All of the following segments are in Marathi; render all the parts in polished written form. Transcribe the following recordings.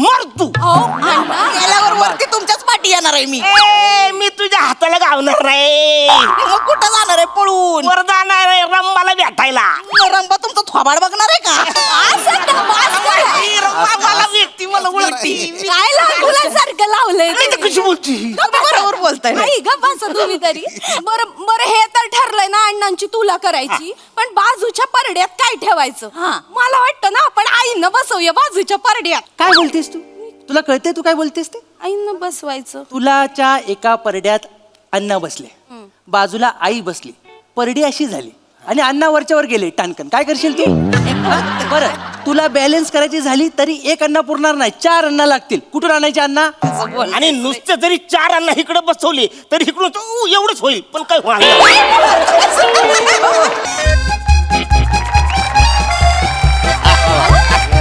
मर तू. गेल्यावर वरती तुमच्याच पाठी येणार आहे मी. मी तुझ्या हाताला गावणार नाही. मग कुठं जाणार आहे पळून? वर जाणार आहे रंबाला भेटायला. रंबा तुमचा थोबाड बघणार आहे का? रंबा मला व्यक्ती मला ओळखती. काय लागुलासारखं लावलंय नाही कशी बोलती. बरोबर बोलताय. नाही ग बसा तुम्ही तरी. बरं बरं हे तर ठरलंय ना अण्णांची तुला करायची, पण बाजूच्या परड्यात काय ठेवायचं? मला वाटतं ना आपण आईनं बसवूया बाजूच्या परड्यात. काय बोलतेस तू? तुला कळते तू काय बोलतेस ते? आईनं बसवायचं. तुलाच्या एका परड्यात अण्णा बसले, बाजूला आई बसली, परडी अशी झाली आणि अण्णा वरच्यावर गेले टाणकन. काय करशील तू? बरं तुला बॅलन्स करायची झाली तरी एक अण्णा पुरणार नाही, 4 अण्णा लागतील. कुठून आणायचे अण्णा? आणि नुसते जरी 4 अण्णा इकडे बसवले तरी इकडून एवढंच होईल, पण काय होणार.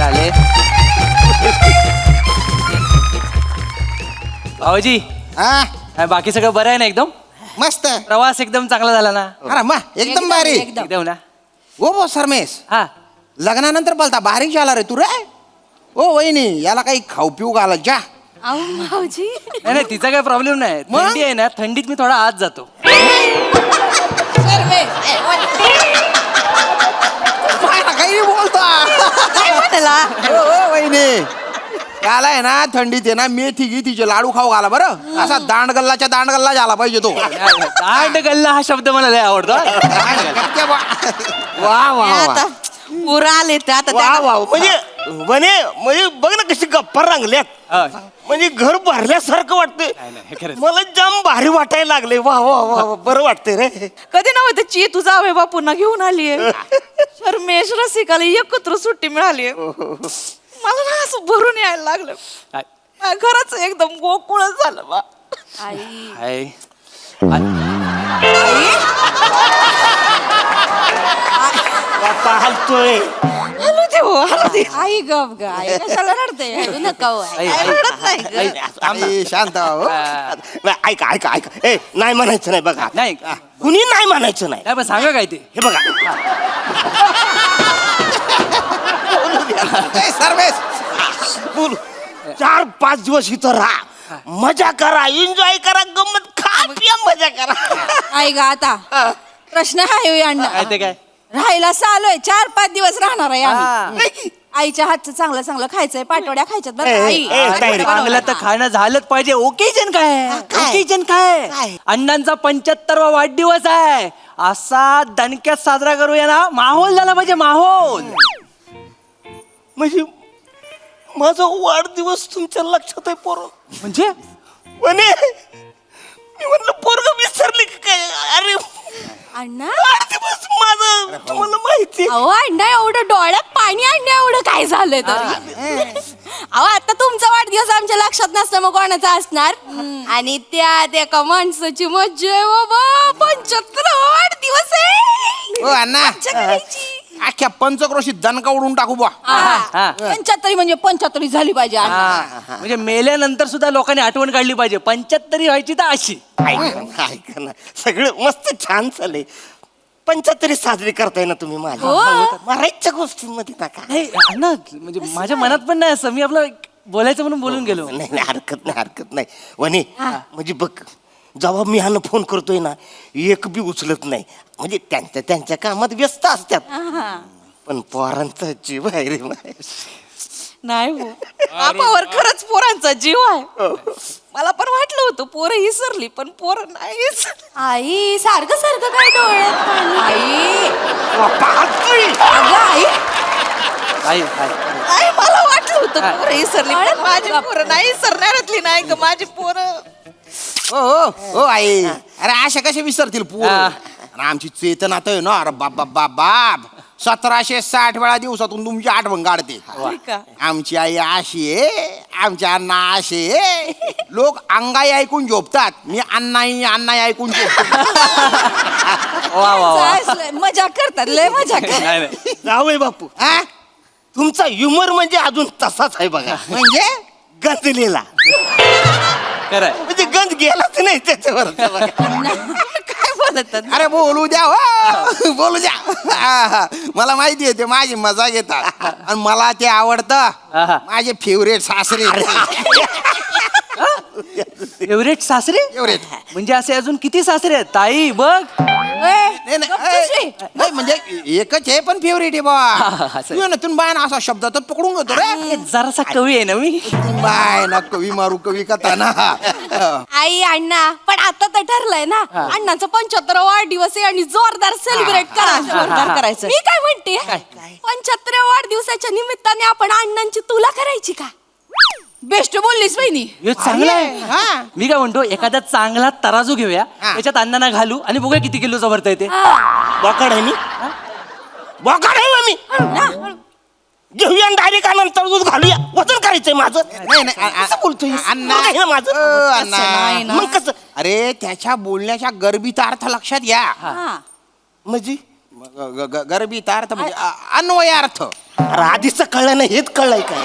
आले भाऊजी. बाकी सगळं बरं आहे ना? एकदम मस्त. प्रवास एकदम चांगला झाला ना? अरे मा एकदम भारी. एकदम ना. ओ सरमेश, हा लग्नानंतर बोलता बारीक झाला रे तू रे. ओ वहिनी याला काही खाऊ पिऊ घाला जा. अहो भाऊजी नाही नाही तिचा काही प्रॉब्लेम नाही. थंडी आहे ना, थंडीत मी थोडा आत जातो. काही बोलता वहिनी याला आहे ना थंडीत आहे ना मेथी तिचे लाडू खाऊ घाला बरं. असा दांडगल्लाच्या दांडगल्ला झाला पाहिजे तो. दांड गल्ला हा शब्द मला लय आवडतो. वा वा आता पुरा आले ते आता वा वा म्हणजे बघ ना कशी गप्पा रंगल्यात. म्हणजे घर भरल्यासारखं वाटतंय. मला जाम भारी वाटायला लागले. वा वा वा बरं वाटतंय रे. कधी नव्हतं ची तुझा जावे बापूंना घेऊन आलीये. शर्मेश रसिकाला एकत्र सुट्टी मिळाली. मला ना असं भरून यायला लागलं. खरंच एकदम गोकुळच झालं बा. आई बाप्पा हलतोय. हलू दे हो हलू दे. आई गप ग आई कशाला रडते? रडू नका हो आई. रडत नाही ग. शांत हो. ऐका ऐका ऐका. ए नाही म्हणायचं नाही बघा. नाही कुणी नाही म्हणायचं नाही. नाही पण सांगा काय ते. हे बघा सरमेश बोल. 4-5 दिवस इथं राहा, मजा करा, एन्जॉय करा, गंमत खा पिया मजा करा. आई ग आता प्रश्न आहे अण्णा. काय ते काय? राहायला चालूय 4-5 दिवस राहणार आहे आम्ही. नाही. आईच्या हातचं चांगलं चांगलं खायचंय, पाटोड्या खायच्यात बरं का, आई. चांगलं तर खाणं झालंच पाहिजे. ओकेजन काय? ओकेजन काय? अण्णांचा 75वा वाढदिवस आहे. असा दणक्यात साजरा करूया ना. माहोल झाला पाहिजे, माहोल. म्हणजे माझा वाढदिवस तुमच्या लक्षात आहे पोरं? म्हणजे म्हणे मी म्हणलं पोरग विसरले का काय? अरे अण्णा वाढदिवस माझा तुम्हाला माहिती. अहो अण्णा एवढं डोळ्यात पाणी आणण्या एवढं काय झालंय तरी. अहो आता तुमचा वाढदिवस आमच्या लक्षात नसतं मग कोणाचा असणार? आणि त्यात एका माणसाची मज्जा आहे बाबा. 75 वाढदिवस आहे. ओ अण्णा अख्ख्या पंचक्रोशीत दणका उडून टाकू बा. 75 म्हणजे 75 झाली पाहिजे अण्णा. म्हणजे मेल्यानंतर सुद्धा लोकांनी आठवण काढली पाहिजे. 75 व्हायची तर अशी. ऐका ना सगळं मस्त छान चाललंय. 75 साजरी करताय ना तुम्ही माझ्या मरायच्या गोष्टींमध्ये नका. नाही अण्णा म्हणजे माझ्या मनात पण नाही असं. मी आपलं बोलायचं म्हणून बोलून गेलो. नाही नाही हरकत नाही वने. म्हणजे बघ जेव्हा मी ह्यानं फोन करतोय ना एक बी उचलत नाही. म्हणजे त्यांच्या कामात व्यस्त असतात. पण पोरांचा जीव आहे रे. नाही हो आपावर खरंच पोरांचा जीव आहे. मला पण वाटलं होतं पोरं विसरली पण पोरं नाहीच. आई सारखं सारखं काय डोळ्यात पाणी? आई आई आई मला वाटलं होतं पोरं विसरली पण माझी पोरं नाही विसरणाऱ्यातली नाही ग माझी पोरं. ओ ओ ओ आई अरे अशा कशा विसरतील पोर. आमची चेतना तर ना अरे बाप बाप बाप बाप 1760 वेळा दिवसातून तुमची आठवण काढते. आमची आई अशी आहे, आमच्या अण्णा असे आहे. लोक अंगाई ऐकून झोपतात, मी अण्णाई ऐकून झोपतो. मजा करतात लय मजा करतात. जावई बापू तुमचा ह्युमर म्हणजे अजून तसाच आहे बघा. म्हणजे गंजलेला म्हणजे गंज गेलाच नाही त्याच्यावर. काय बोलत अरे बोलू द्या हो. बोलू द्या. मला माहिती आहे ते माझी मजा घेतात आणि मला ते आवडतं. आहा. माझे फेवरेट सासरे. फेवरेट सासरे फेवरेट. म्हणजे असे अजून किती सासरे आहेत ताई बघ. नाही, नाही, नाही, म्हणजे एकच आहे पण फेवरेट आहे बा. असं. तुम्ही बाय ना असा शब्द तर पकडून घेतो रे. हे जरासा कवी आहे ना मी. बाय ना कवी मारू कवी कथा ना. आई अण्णा पण आता तर ठरलंय ना अण्णाचा 75वा वाढदिवस आहे आणि जोरदार सेलिब्रेट करायचं. जोरदार करायचं. मी काय म्हणते 75व्या वाढदिवसाच्या निमित्ताने आपण अण्णांची तुला करायची का? बेस्ट बोललीस बहिणी. हे चांगलं हा. आहे. मी काय म्हणतो एखादा चांगला तराजू घेऊया त्याच्यात अण्णांना घालू आणि बघूया किती किलोचा भरता येते. बोकाड आहे मी बोकाड आहे मी घेऊया डायरेक्ट आनंतर दूध घालूया. वजन करायचंय माझं. नाही नाही कसं बोलतोय अण्णा. बघा हे माझं. अण्णा. नाही ना. मग कसं अरे त्याच्या बोलण्याच्या गर्भित अर्थ लक्षात घ्या. म्हणजे गर्भित अर्थ म्हणजे अन्वय अर्थ. अरे आधीच कळलं नाही हेच कळलंय काय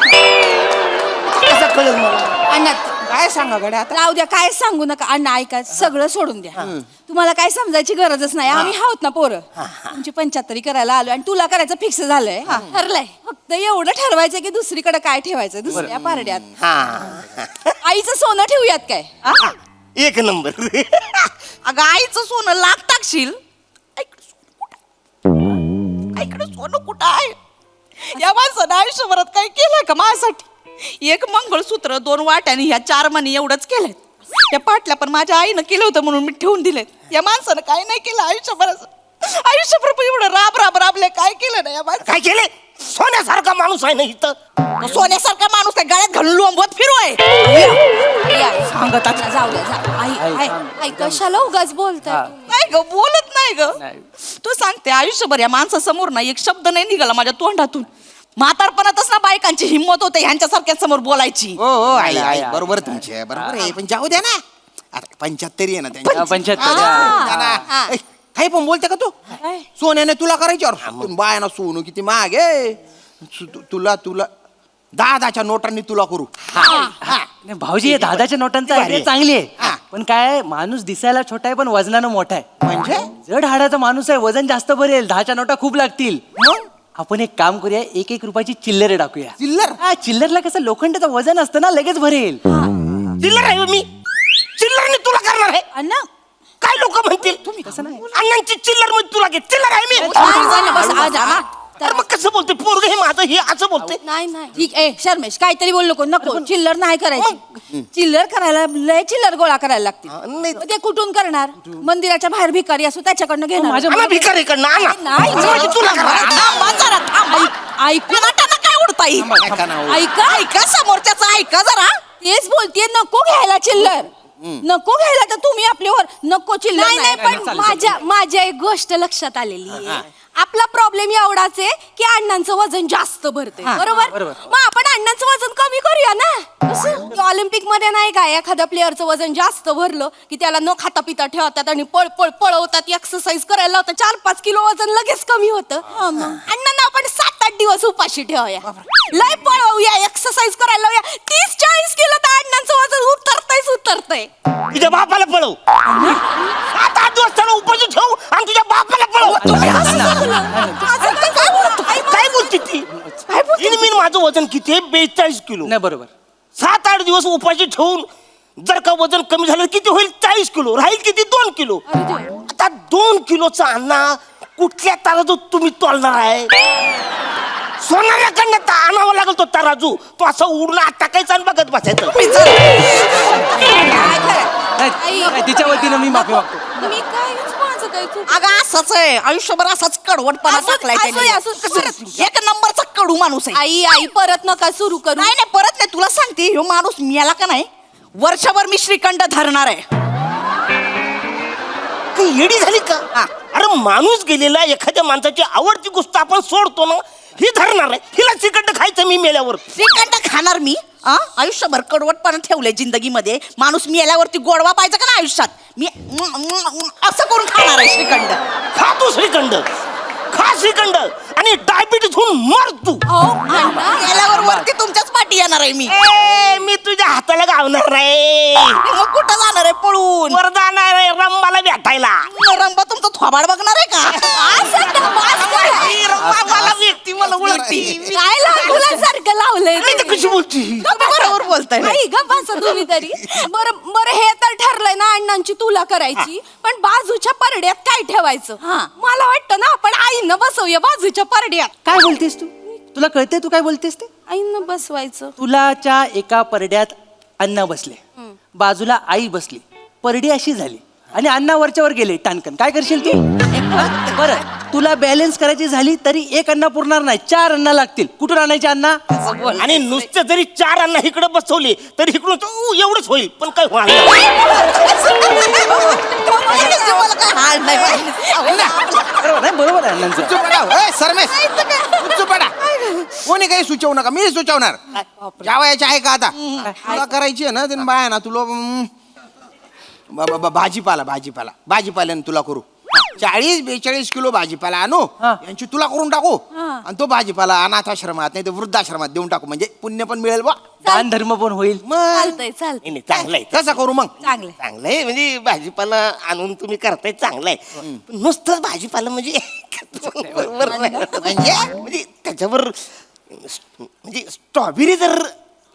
कसं कळलं मला. अण्णा काय सांगा गड्या आता. राहू द्या काय सांगू नका अण्णा ऐका सगळं सोडून द्या. तुम्हाला काय समजायची गरजच नाही. आम्ही आहोत ना पोरं. तुमची 75 करायला आलो आणि तुला करायचं फिक्स झालंय. ठरलंय फक्त एवढं ठरवायचं की दुसरीकडे काय ठेवायचं दुसऱ्या पारड्यात. हा आईचं सोनं ठेवूयात काय? एक नंबर. अगं आईचं सोनं लाख टाकशील. इकडे सोनं कुठं आहे? या माणसानं आयुष्यभरात काय केलंय का माझ्यासाठी? एक मंगळसूत्र 2 वाट्याने ह्या 4 मणी एवढंच केलंय. या पाटल्या पण माझ्या आईनं केलं होतं म्हणून मी ठेवून दिले. या माणसानं काय नाही केलं आयुष्यभराचं. आयुष्यभर एवढं राब काय केलं ना या माणसानं. काय केले सोन्यासारखा माणूस आहे ना इथं. सोन्यासारखा माणूस काय गळ्यात घालून लोंबवत फिरवाय. सांगत जाऊ द्या आई कशाला उगाच बोलताय? नाही ग बोलत नाही ग. नाही. तू सांगते आयुष्यभर या माणसासमोर ना एक शब्द नाही निघाला माझ्या तोंडातून. म्हातारपणातच ना बायकांची हिंमत होते ह्यांच्यासारख्या समोर बोलायची. हो हो आई आई बरोबर तुमचे बरोबर आहे पण जाऊ द्या ना. आता 75 आहे ना त्यांच्या. 75. ना. ऐ, काही पण बोलते का तू? सोन्याने तुला करायच्यावर बाय ना सोनं किती महाग आहे. तुला तुला 10 नोटांनी तुला करू. नाही, भाऊजी दादाच्या नोटांचा आयडिया चांगली आहे पण काय माणूस दिसायला छोटा आहे पण वजनानं मोठा आहे. म्हणजे जड हाडाचा माणूस आहे वजन जास्त भरेल 10च्या नोटा खूप लागतील. आपण एक काम करूया 1-1 रुपयाची चिल्लर टाकूया. चिल्लर? हा चिल्लरला कसं लोखंडाचं वजन असतं ना लगेच भरेल. चिल्लर आहे मी चिल्लरने तुला करणार आहे. अण्णा काय लोक म्हणतील तुम्ही कसं नाही अण्णांची चिल्लर मध्ये तुला घे चिल्लर आहे मी. बस आज अरे मग कसं बोलते पोरग हे माझं हे असं बोलते. नाही नाही ठीक आहे शर्मेश काहीतरी बोल नको चिल्लर नाही करायची. चिल्लर करायला लय चिल्लर गोळा करायला लागते. नाही. ते कुठून करणार? मंदिराच्या बाहेर भिकारी असो त्याच्याकडनं घेणार. आम्हा भिकारीकडनं आणा. नाही म्हणजे तुला करायचं. थांबा जरा, थांबा. ऐकू नाटानं काय उडताई? ऐका ना हो. ऐका समोरच्याचं ऐका जरा. तेच बोलतेय नको घ्यायला चिल्लर. नको घ्यायला तर तुम्ही आपल्यावर नको चिल्लर. नाही नाही पण माझ्या एक गोष्ट लक्षात आलेली आहे. आपला प्रॉब्लेम एवढाच आहे की अण्णांचं वजन जास्त भरते. बरोबर मग आपण अण्णांचं वजन कमी करूया ना. ऑलिम्पिक मध्ये नाही का एखाद्या प्लेअरचं वजन जास्त भरलं की त्याला न खाता पिता ठेवतात आणि पळवतात एक्सरसाइज करायला लावतात 4-5 किलो वजन लगेच कमी होतं. अण्णांना आपण 7-8 दिवस उपाशी ठेवूया. लय पळवूया एक्सरसाइज करायला लावूया 30-40 किलो तर अण्णांचं वजन उतरतंय. तुझ्या बापाला पळव 7-8 दिवस त्याला उपाशी ठेवू आणि तुझ्या बापाला पळव. काय बोलते ती मी माझं वजन किती आहे 42 किलो. नाही बरोबर 7-8 दिवस उपाशी ठेवून जर का वजन कमी झालं किती होईल 40 किलो राहील किती 2 किलो. आता 2 किलोचा अण्णा कुठल्या तराजू तुम्ही तोलणार आहे? सोनाऱ्याकडनं आणावं लागेल तो तराजू. तो असं उडून आत टाकायचा आणि बघत बसायचं. नाही, तिच्या वतीनं मी माफी मागतो. मी काहीच माझं काही चूक. अगं असंच आहे आयुष्यभर असाच कडवटपणा टाकलाय त्यांनी. एक नंबरचा कडू माणूस आहे. आई परत नका सुरू करू. नाही नाही परत नाही तुला सांगते ह्यो माणूस मेला का नाही वर्षभर मी श्रीखंड धरणार आहे. काही येडी झाली का? अरे माणूस गेलेला एखाद्या माणसाची आवडती गोष्ट आपण सोडतो ना ही धरणार आहे. हिला चिकट खायचं मी मेल्यावर. श्रीखंड खाणार मी आयुष्यभर कडवटपणा ठेवलंय जिंदगीमध्ये. माणूस मेल्यावरती गोडवा पाहिजे का ना आयुष्यात मी असं करून खाणार आहे श्रीखंड. खा तू श्रीखंड खा श्रीखंड आणि डायबिटीस होऊन मर तू. मेल्यावर वरती शेवटी तुमच्याच पाठी येणार आहे मी. मी तुझ्या हाताला गावणार नाही. मग कुठं जाणार आहे पळून? वर जाणार आहे रंबाला भेटायला. रंबा तुमचं थोबाड बघणार आहे का? ही रंबा मला व्यक्ती मला ओळखती. काय लागुलासारखं लावलंय नाही तर कशी बोलती? बरोबर बोलताय. आई गप्प बसा तुम्ही तरी. बरं बरं हे तर ठरलंय ना अण्णांची तुला करायची, पण बाजूच्या परड्यात काय ठेवायचं? मला वाटतं ना आपण आईनं बसवूया बाजूच्या परड्यात. काय बोलतेस तू? तुला कळतंय तू काय बोलतेस ते? आईनं बसवायचं. तुलाच्या एका परड्यात अण्णा बसले, बाजूला आई बसली, परडी अशी झाली आणि अण्णा वरच्यावर गेले टाणकन. काय करशील तू? बरं, तुला बॅलन्स करायची झाली तरी एक अण्णा पुरणार नाही, 4 अण्णा लागतील. कुठून आणायचे अण्णा? आणि नुसतं जरी 4 अण्णा इकडे बसवले तरी इकडून एवढंच होईल, पण काय होणार नाही. मला काय हाड नाही पाहिजे. बरोबर आहे, बरोबर आहे अण्णांचं. उच्च पडा ए, सरमेश उच्च पडा. कोणी काही सुचवू नका, मी सुचवणार. जावयाचे आहे का आता? तुला करायची आहे ना ते बाया ना तुला भाजीपाल्यानं तुला करू. 40-42 किलो भाजीपाला आणू, यांची तुला करून टाकू आणि तो भाजीपाला अनाथाश्रमात नाही तर वृद्धाश्रमात देऊन टाकू, म्हणजे पुण्य पण मिळेल बा. दान धर्म पण होईल. मग चालतंय नाही, नाही, चांगलं आहे. कसं करू मग? चांगलंय. चांगलं आहे म्हणजे भाजीपाला आणून तुम्ही करताय चांगलं आहे. पण नुसतंच भाजीपाला म्हणजे बरोबर नाही. म्हणजे त्याच्यावर म्हणजे स्ट्रॉबेरी जर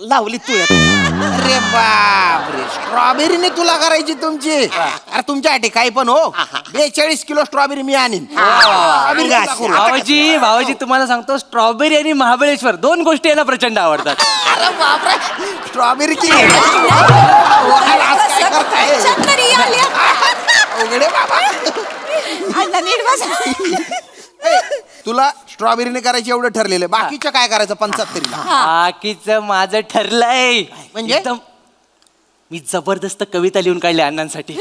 लावली तुळ्यात. अरे बापरे, स्ट्रॉबेरीने तुला करायची तुमची? अरे तुमच्यासाठी काही पण हो. 42 किलो स्ट्रॉबेरी मी आणीन. भावाजी भावाजी तुम्हाला सांगतो, स्ट्रॉबेरी आणि महाबळेश्वर 2 गोष्टी यांना प्रचंड आवडतात. अरे बापरे, स्ट्रॉबेरीची तरी आल्या. अवघडे बाबा. अण्णा नीट बसा. तुला स्ट्रॉबेरीने करायची एवढं ठरलेलं, बाकीचं काय करायचं 75ला? बाकीचं माझं ठरलंय. म्हणजे? एकदम मी जबरदस्त कविता लिहून काढल्या अण्णांसाठी.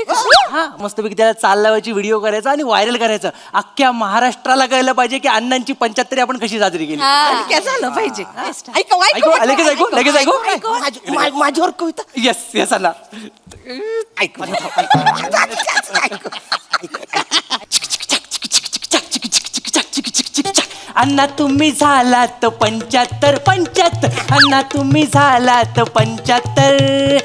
हा, मस्तपैकी त्याला चाल लावायची, व्हिडिओ करायचा आणि व्हायरल करायचं. अख्ख्या महाराष्ट्राला कळलं पाहिजे की अण्णांची 75 आपण कशी साजरी केली. काय झालं पाहिजे? ऐका ऐकू, लगेच ऐकू, लगेच ऐकू. माझ्यावर कविता येस येस अण्णा. ऐक. अण्णा तुम्ही झालात 75. अण्णा तुम्ही झालात 75.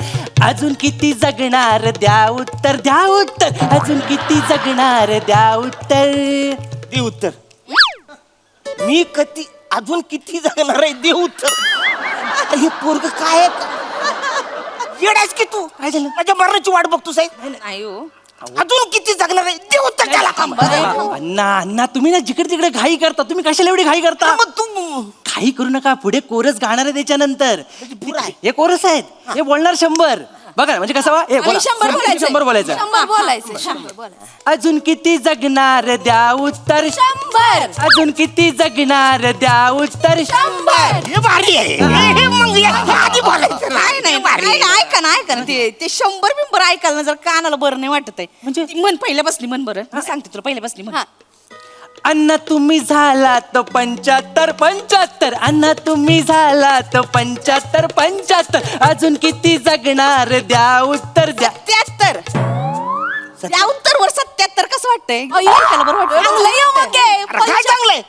अजून किती जगणार द्या उत्तर, द्या उत्तर. अजून किती जगणार द्या उत्तर. दे उत्तर. मी अजून किती जगणार आहे? दे उत्तर. अरे हे पोरग काय येडायच की तू? काय झालं? माझ्या मरणाची वाट बघतो साहेब. नाही हो. अजून किती जगणार आहे? दे उत्तर त्याला. अण्णा अण्णा तुम्ही ना जिकडे तिकडे घाई करता. तुम्ही कशाला एवढी घाई करता? मग तू घाई करू नका, पुढे कोरस गाणार आहे त्याच्यानंतर. पुरा आहे. हे कोरस आहेत, हे बोलणार 100. बघा ना, म्हणजे कसं वा? हे बोला. 100 बोलायचं. 100 बोलायचं. 100 बोलायचं. 100 बोलायचं. अजून किती जगणार द्या उत्तर. 100. अजून किती जगणार द्या उत्तर. 100. हे भारी आहे. हे मग आधी बोलायचं नाही नाही नाही, ऐका ना ऐका ना, ते 100 बिंबर ऐकायला ना जर कानाला बरं नाही वाटत आहे. म्हणजे? ती मन पहिल्या बसली, मन बरं. मी सांगते तुला पहिल्या बसली म्हण. अण्णा तुम्ही झालात 75. अण्णा तुम्ही झालात 75. अजून किती जगणार द्या उत्तर, द्या. 73. त्या उत्तरवर 77 कसं वाटतंय? अय्यो, ऐकायला बरं वाटतं. चांगलं यमक आहे. काय चांगलंय?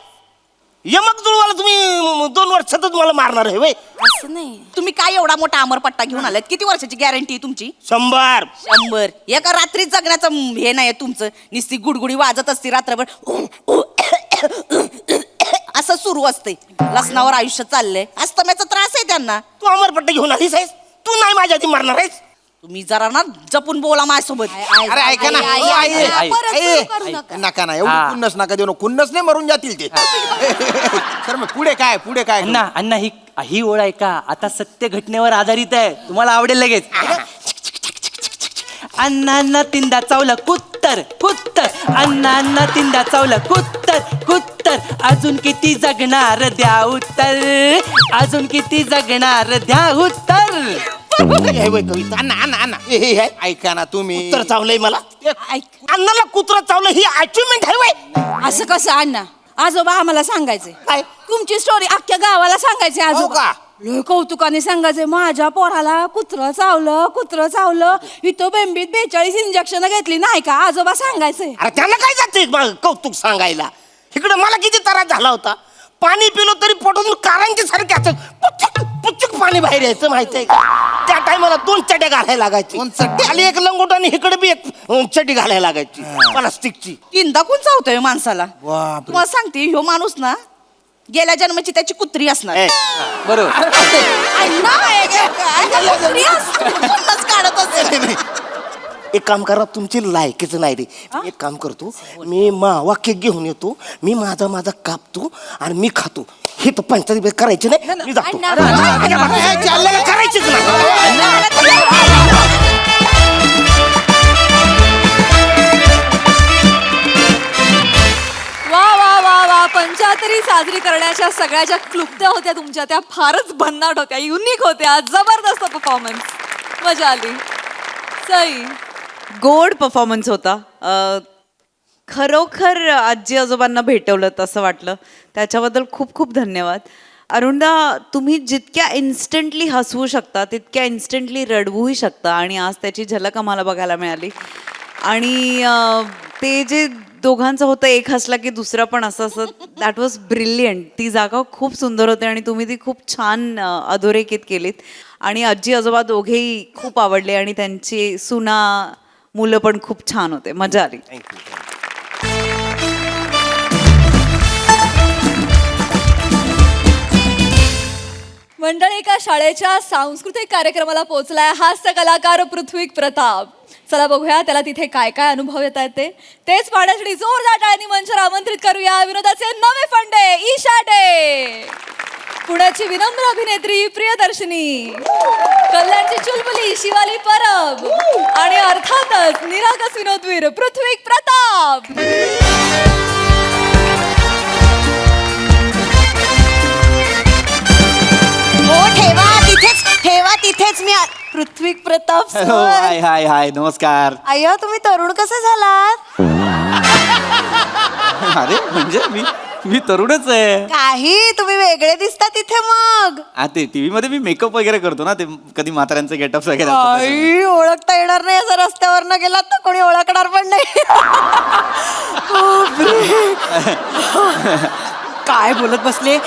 यमक जुळवाला तुम्ही 2 वर्ष सतत मला मारणार आहे वय. असं नाही. तुम्ही काय एवढा मोठा अमरपट्टा घेऊन आलात? किती वर्षाची गॅरंटी आहे तुमची? 100. 100. एका रात्रीत जगण्याचं हे नाही तुमचं. निस्ती गुडगुडी वाजत असते रात्रभर. असं सुरू असते. लसणावर आयुष्य चाललंय. अस्तम्याचा त्रास आहे त्यांना. तू अमरपट्टा घेऊन आलीस आहेस. तू नाही माझ्या आधी मारणार आहेस. तुम्ही जरा ना जपून बोला माझ्यासोबत. अरे ऐका ना, आई, ओ, आई, आई, आई, परत आई, सुरू करू नका. नका ना, एवढी हा. खुन्नस नका देऊ. खुन्नस नाही मरून जातील ते. सर मग पुढे काय, पुढे काय? अण्णा अण्णा ही ओळ आहे का आता सत्य घटनेवर आधारित आहे, तुम्हाला आवडेल लगेच. अण्णांना तिंदा चावलं कुत्तर. अण्णांना तिंदा चावलं कुत्तर. अजून किती जगणार द्या उत्तर. अजून किती जगणार द्या उत्तर. हे वय कविता. अण्णा हे ऐका ना तुम्ही. उत्तर चावलंय मला. अन्नाला कुत्रा चावलं ही अचिव्हमेंट आहे वय. असं कसं अण्णा? आजोबा आम्हाला सांगायचे काय? तुमची स्टोरी अख्ख्या गावाला सांगायचे हो आजोबा. का? लय कौतुकाने सांगायचे, माझ्या पोराला कुत्रं चावलं इथं बेंबीत 42 इंजेक्शन घेतली नाही का आजोबा सांगायचे. अरे त्यांना काय जाते कौतुक सांगायला? इकडे मला किती त्रास झाला होता. पाणी पिलो तरी पोटातून कारांची सारखे असं जोराने बाहेर यायचं माहितीये का? त्या टायमाला 2 चड्ड्या घालायला लागायची. 2 चड्ड्या? खाली एक लंगोट आणि इकडे बी एक चड्डी घालायला लागायची प्लास्टिकची. तीनदा कोण चावतोय माणसाला बापरे. तुम्हाला सांगते ह्यो माणूस ना गेल्या जन्माची त्याची कुत्री असणार. ए, बरोबर. अण्णा, कुत्री असते. म्हणूनच काढत असेल. एक काम करा, तुमची लायकीच नाही रे. एक काम करतो, मी मावा केक घेऊन येतो, मी माझा कापतो आणि मी खातो. हे तर पंचायत करायची नाही, मी जातो. अण्णा. चाललं करायचीच नाही. वा वा वा वा पंचाहत्तरी साजरी करण्याच्या सगळ्या ज्या क्लुप्त्या होत्या तुमच्या त्या फारच भन्नाट होत्या, युनिक होत्या, जबरदस्त परफॉर्मन्स, मजा आली. सई, गोड परफॉर्मन्स होता. खरोखर आजी आजोबांना भेटवलं असं वाटलं. त्याच्याबद्दल खूप खूप धन्यवाद. अरुणदा, तुम्ही जितक्या इन्स्टंटली हसवू शकता तितक्या इन्स्टंटली रडवूही शकता आणि आज त्याची झलक आम्हाला बघायला मिळाली. आणि ते जे दोघांचं होतं, एक हसला की दुसरा पण असं दॅट वॉज ब्रिलियंट. ती जागा खूप सुंदर होती आणि तुम्ही ती खूप छान अधोरेखित केलीत. आणि आजी आजोबा दोघेही खूप आवडले आणि त्यांची सुना मुलं पण खूप छान होते. मजा आली. मंडळी, एका शाळेच्या सांस्कृतिक कार्यक्रमाला पोहोचलाय हास्य कलाकार पृथ्वीक प्रताप. चला बघूया त्याला तिथे काय काय अनुभव येत आहेत तेच पाहण्यासाठी जोरदार टाळ्यांनी मंचावर आमंत्रित करूया विनोदाचे नवे फंडे ईशा डे, पुण्याची विनम्र अभिनेत्री प्रियदर्शनी, कल्याणची चुलबुली शिवाली परब आणि अर्थातच निरागस विनोदवीर पृथ्वीक प्रताप. हो, ठेवा तिथेच मी पृथ्वीक प्रताप हॅलो, सर. हाय हाय हाय, नमस्कार. अय्या, तुम्ही तरुण कसे झालात? अरे म्हणजे मी तरुणच आहे. काही तुम्ही वेगळे दिसता तिथे मग. हा, ते टीव्ही मध्ये मी मेकअप वगैरे करतो ना, ते कधी म्हाताऱ्यांचे गेटअप्स वगैरे असतात तसे. आई, ओळखता येणार नाही असं रस्त्यावरनं गेलात तर कोणी ओळखणार पण नाही. काय बोलत बसले?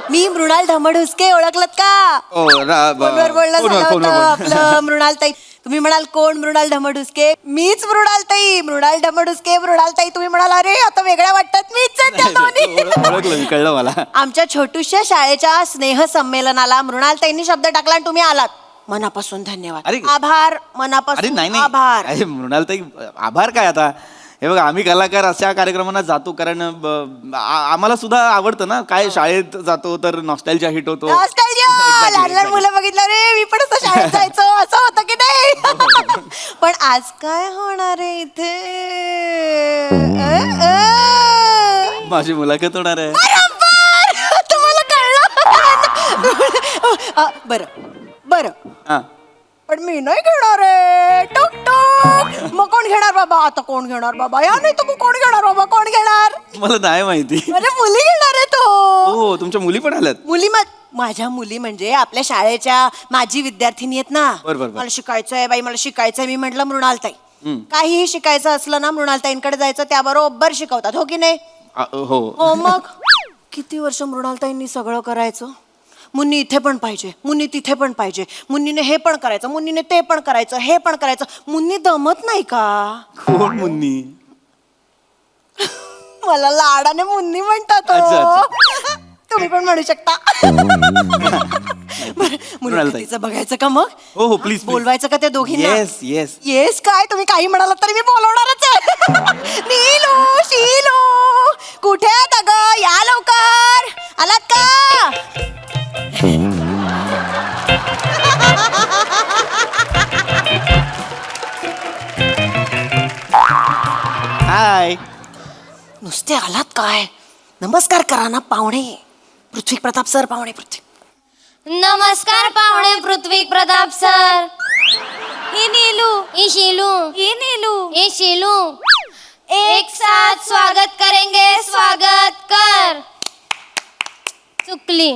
मी मृणाल धमडहुसके, ओळखलत का? ओ, फोनवर बोलणं झालं होतं आपलं. मृणालताई, तुम्ही म्हणाल कोण मृणाल धमडहुसके? मीच मृणालताई, मृणाल धमडहुसके. मृणालताई, तुम्ही म्हणाल अरे आता वेगळ्या वाटतात, मीच आहे त्या दोन्ही. ओळखलं मी, कळलं मला. आमच्या छोटूशा शाळेच्या स्नेह संमेलनाला मृणालताईंनी शब्द टाकला आणि तुम्ही आलात. मनापासून धन्यवाद. अरे, आभार, अरे मनापासून नाही नाही, आभार. अरे मृणालताई, आभार काय आता. हे बघा, आम्ही कलाकार अशा कार्यक्रमांना जातो कारण आम्हाला सुद्धा आवडतं ना. काय शाळेत जातो तर नॉस्टॅल्जिया हिट होतो. Nostalgia! Exactly, लहान लहान exactly. मुलं बघितलं रे, मी पण असं शाळेत जायचो, असं होतं की नाही? पण आज काय होणार आहे इथे? माझी मुलाखत होणार आहे. बरोबर! तुम्हाला कळलं? बरं हा, पण मी नाही घेणार आहे. टुक टुक. मग कोण घेणार बाबा? आता कोण घेणार बाबा? या नाही तर कोण घेणार बाबा? कोण घेणार? मला नाही माहिती. म्हणजे मुली घेणार आहे तो. हो, तुमच्या मुली पण आल्यात. मुली माझ्या मुली म्हणजे आपल्या शाळेच्या माजी विद्यार्थिनी आहेत ना. बरं. मला शिकायचंय बाई, मला शिकायचंय. मी म्हटलं मृणालताई, काहीही शिकायचं असलं ना मृणालताईंकडे जायचं, त्या बरोबर शिकवतात. हो की नाही? हो. हो मग. किती वर्ष मृणालताईंनी सगळं करायचं. मुन्नी इथे पण पाहिजे, मुन्नी तिथे पण पाहिजे, मुन्नीने हे पण करायचं, मुन्नीने ते पण करायचं, हे पण करायचं. मुन्नी दमत नाही का? कोण मुन्नी? मला लाडाने मुन्नी म्हणतात हो. अच्छा. तुम्ही पण म्हणू शकता. मुलाखतीचं बघायचं का मग? हो, प्लीज बोलवायचं का त्या दोघींना? Yes yes. येस काय, तुम्ही काही म्हणालात तरी मी बोलवणारच आहे. नीलू, शीलू, कुठे आहेत अगं? या लवकर. आलात का? हाय. नुसते आलात काय? नमस्कार करा ना पाहुणे. पृथ्वी प्रताप सर, पाहुणे पृथ्वी. नमस्कार पाहुणे पृथ्वी प्रताप सर. ही नीलू, ई शीलू, ही नीलू. ई शीलू, एक साथ स्वागत करेंगे, स्वागत कर. चुकली.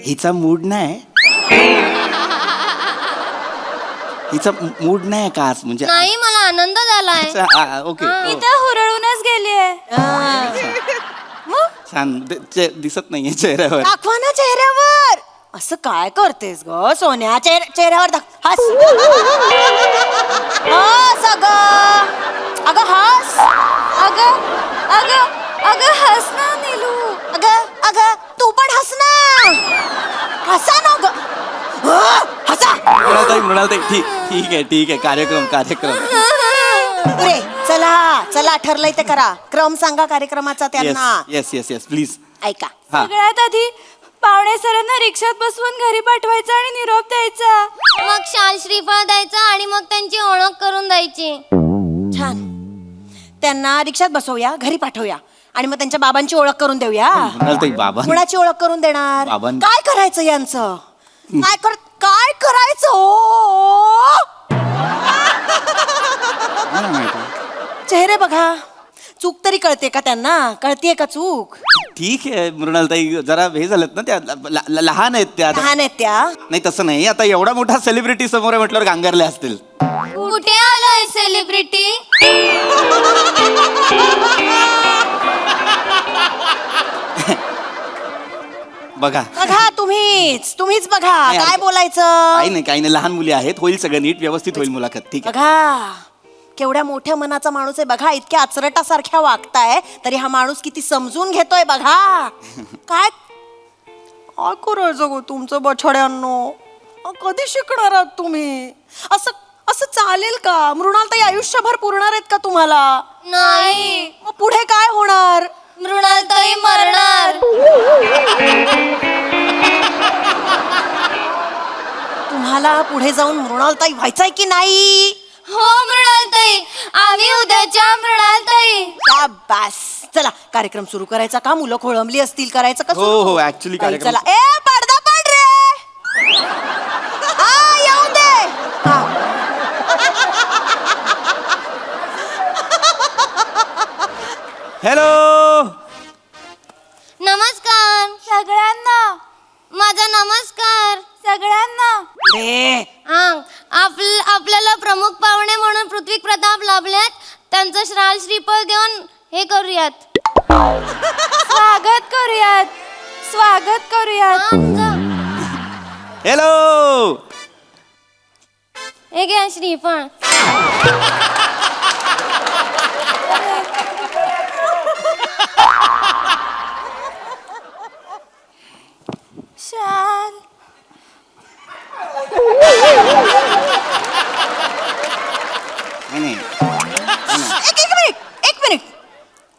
हिचा मूड नाही. हिचा मूड नाही का आज म्हणजे नाही मला आनंद झालाय. ओके मी तर हुरळूनच गेलीये. छान दिसत नाहीये चेहऱ्यावर. दाखवा ना चेहऱ्यावर. असं काय करतेस ग सोन्या? चेहऱ्यावर हस. हस अगं हस. अगं हस ना नीलू. अगं तू पण हस ना. हसा ना ग. हसा. मृणालताई ठीक आहे कार्यक्रम पुरे चला ठरलंय ते करा. क्रम सांगा कार्यक्रमाचा त्यांना. Yes please. ऐका. हा. सगळ्यात आधी पाहुणे सरांना रिक्षात बसवून घरी पाठवायचं आणि निरोप द्यायचा. मग शाल श्रीफळ द्यायचा आणि मग त्यांची ओळख करून द्यायची. छान. त्यांना रिक्षात बसवूया, घरी पाठवूया आणि मग त्यांच्या बाबांची ओळख करून देऊया. मृणालताई बाबा कुणाची ओळख करून देणार? बाबां- काय करायचं यांचं? काय करायचं ओ? चेहरे बघा. चूक तरी कळते का त्यांना? कळतीये का चूक? ठीक आहे मृणालताई जरा हे झालेत ना त्या लहान आहेत त्या लहान आहेत त्या. नाही तसं नाही आता एवढा मोठा सेलिब्रिटी समोर आहे म्हटल्यावर गांगरले असतील. कुठे आलोय सेलिब्रिटी? बघा बघा तुम्हीच बघा. नाही, काय अरे- बोलायचं? काही नाही लहान मुली आहेत होईल सगळं नीट व्यवस्थित होईल मुलाखत ठीक आहे. बघा केवढ्या मोठ्या मनाचा माणूस आहे बघा. इतक्या अचरटासारख्या वागताय तरी हा माणूस किती समजून घेतोय बघा. काय काय करायचं गो तुमचं बछड्यांनो? कधी शिकणार आहात तुम्ही? असं चालेल का? मृणालताई आयुष्यभर पुरणार आहेत का तुम्हाला? नाही, मग पुढे काय होणार? मृणालताई मरणार. तुम्हाला पुढे जाऊन मृणालताई व्हायचंय की नाही? हो मृणालताई, आम्ही उद्याच्या मृणालताई. शाबास. चला कार्यक्रम सुरू करायचा का? मुलं खोळंबली असतील. करायचं का सुरू? हो, actually बाई, कार्यक्रम- चला. ए पडदा पड रे. हा येऊ दे. हा. हॅलो नमस्कार सगळ्यांना माझा नमस्कार सगळ्यांना. पुढे. आपल्याला प्रमुख पाहुणे म्हणून पृथ्वी प्रताप लाभल्यात. त्यांचं श्राल श्रीफळ देऊन हे करूयात. स्वागत करूयात. हॅलो हे घ्या श्रीफळ. शाल नाही एक मिनिट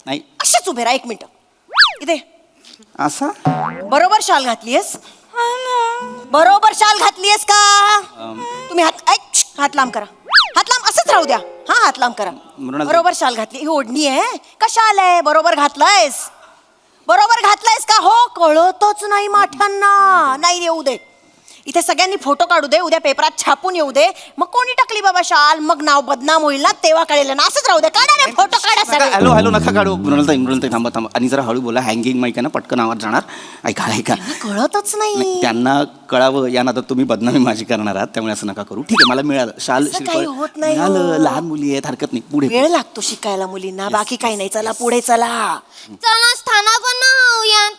नाही अशीच उभे राहा. एक मिनिट इथे. असा बरोबर शाल घातलीयस? बरोबर शाल घातलीयस का? तुम्ही हात लांब करा. हात लांब असंच राहू द्या. हा हात लांब करा. मृणाल- बरोबर शाल घातली. ही ओढणी आहे का शाल आहे? बरोबर घातलंयस का? हो कळतच नाही माठांना. नाही येऊ दे. इथे सगळ्यांनी फोटो काढू दे. उद्या पेपरात छापून येऊ दे. मग कोणी टाकली बाबा शाल? मग नाव बदनाम होईल ना. तेव्हा कळेल ना. असंच राहू दे. काढा रे फोटो काढा सगळे. हॅलो नका काढू मृणालताई थांबा आणि जरा हळू बोला. हँगिंग माईक आहे ना पटकन आवाज जाणार. ऐका कळतच नाही. त्यांना कळावं या नादात तुम्ही बदनामी माझी करणार आहात त्यामुळे असं नका करू. ठीक आहे मला मिळालं शाल असं काही होत नाही हो. मिळालं. लहान मुली आहेत हरकत नाही पुढे वेळ लागतो शिकायला मुलींना. बाकी काही नाही. चला पुढे चला. चला स्थानापन्न होऊयात.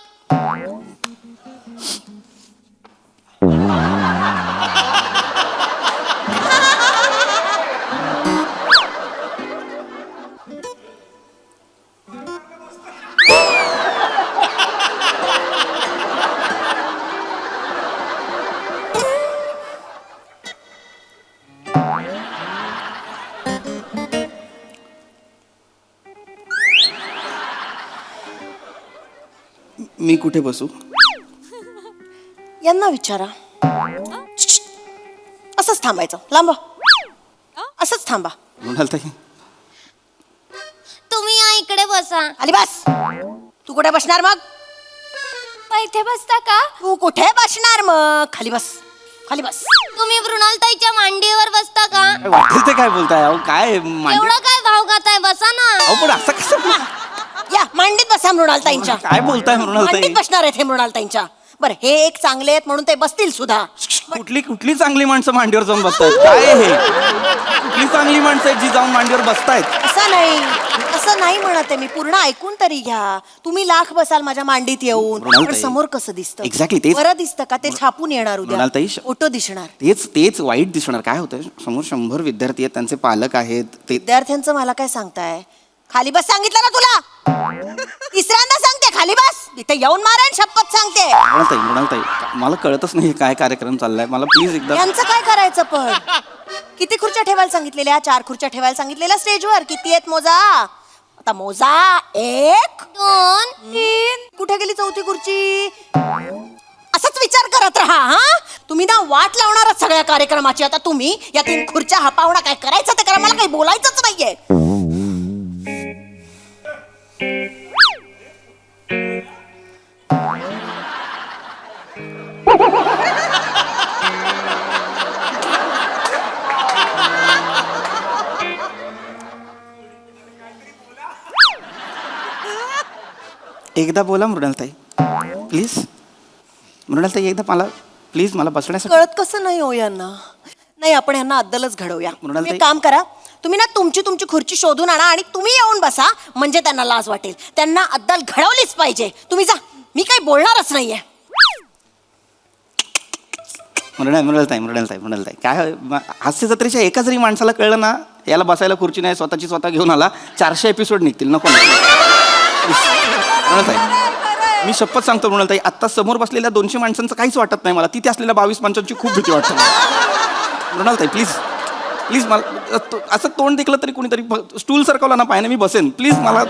मी कुठे बसू? यांना विचारा. असंच थांबायचं. लांब असंच थांबा. मृणालताई तुम्ही या इकडे बसा. आली बस. तू कुठे बसणार मग? इथे बसता का? तू कुठे बसणार मग? खाली बस. तुम्ही मृणालताईच्या मांडीवर बसता का? काय वाटेल ते काय बोलताय अहो काय मांडी एवढा काय भाव खाताय? बसा ना. अहो पण असं कसं या मांडीत बसा मृणालताईंच्या. काय बोलताय मृणालताई मांडीत बसणार आहेत हे मृणालताईंच्या. बरं हे एक चांगले आहेत म्हणून ते बसतील सुद्धा. कुठली चांगली माणसं मांडीवर जाऊन बसतायत काय हे कुठली चांगली माणसं आहेत जी जाऊन मांडीवर बसतायत? असं नाही म्हणत आहे मी. पूर्ण ऐकून तरी घ्या. तुम्ही लाख बसाल माझ्या मांडीत येऊन, पण मृणालताई, समोर कसं दिसतं? Exactly, तेच. बरं दिसतं का? ते छापून येणार उद्या, मृणालताई, फोटो दिसणार. तेच वाईट दिसणार. काय होतं समोर 100 विद्यार्थी आहेत, त्यांचे पालक आहेत, ते विद्यार्थ्यांचं मला काय सांगताय? खाली बस सांगितलं ना तुला, तिसऱ्यांदा सांगते खाली बस. इथे येऊन मारेन, शपथ सांगते. मृणालताई मला कळतच नाही काय कार्यक्रम चाललाय. मला प्लीज एकदा. यांचं काय करायचं पण? किती खुर्च्या ठेवायला सांगितलेल्या? 4 खुर्च्या ठेवायला सांगितलेल्या स्टेजवर. किती आहेत मोजा? आता मोजा. 1 2 3. कुठे गेली 4थी खुर्ची? असंच विचार करत राहा. हा, तुम्ही ना वाट लावणारच सगळ्या कार्यक्रमाची. आता तुम्ही या 3 खुर्च्या हपावणा काय करायचं ते करा, मला काही बोलायचंच नाहीये. एकदा बोला मृणालताई प्लीज. मृणालताई एकदा मला बसण्यासाठी. कळत कसं नाही हो यांना? नाही, आपण यांना अद्दलच घडवूया. मृणालताई- तुम्ही एक काम करा, तुम्ही ना तुमची खुर्ची शोधून आणा आणि तुम्ही येऊन बसा, म्हणजे त्यांना लाज वाटेल. त्यांना अद्दल घडवलीच पाहिजे. तुम्ही जा, मी काही बोलणारच नाहीये. मृणालताई काय हास्य जत्रेच्या एका जरी माणसाला कळलं ना याला बसायला खुर्ची नाही, स्वतः घेऊन आला, 400 एपिसोड निघतील. नको मृणालताई, मी शपथ सांगतो मृणालताई, आत्ता समोर बसलेल्या 200 माणसांचं काहीच वाटत नाही मला. तिथे असलेल्या 22 माणसांची खूप भीती वाटते मृणालताई. प्लीज मला असं तोंड दिखलं तरी कोणीतरी स्टूल सरकवला ना पायाने मी बसेन. प्लीज मला.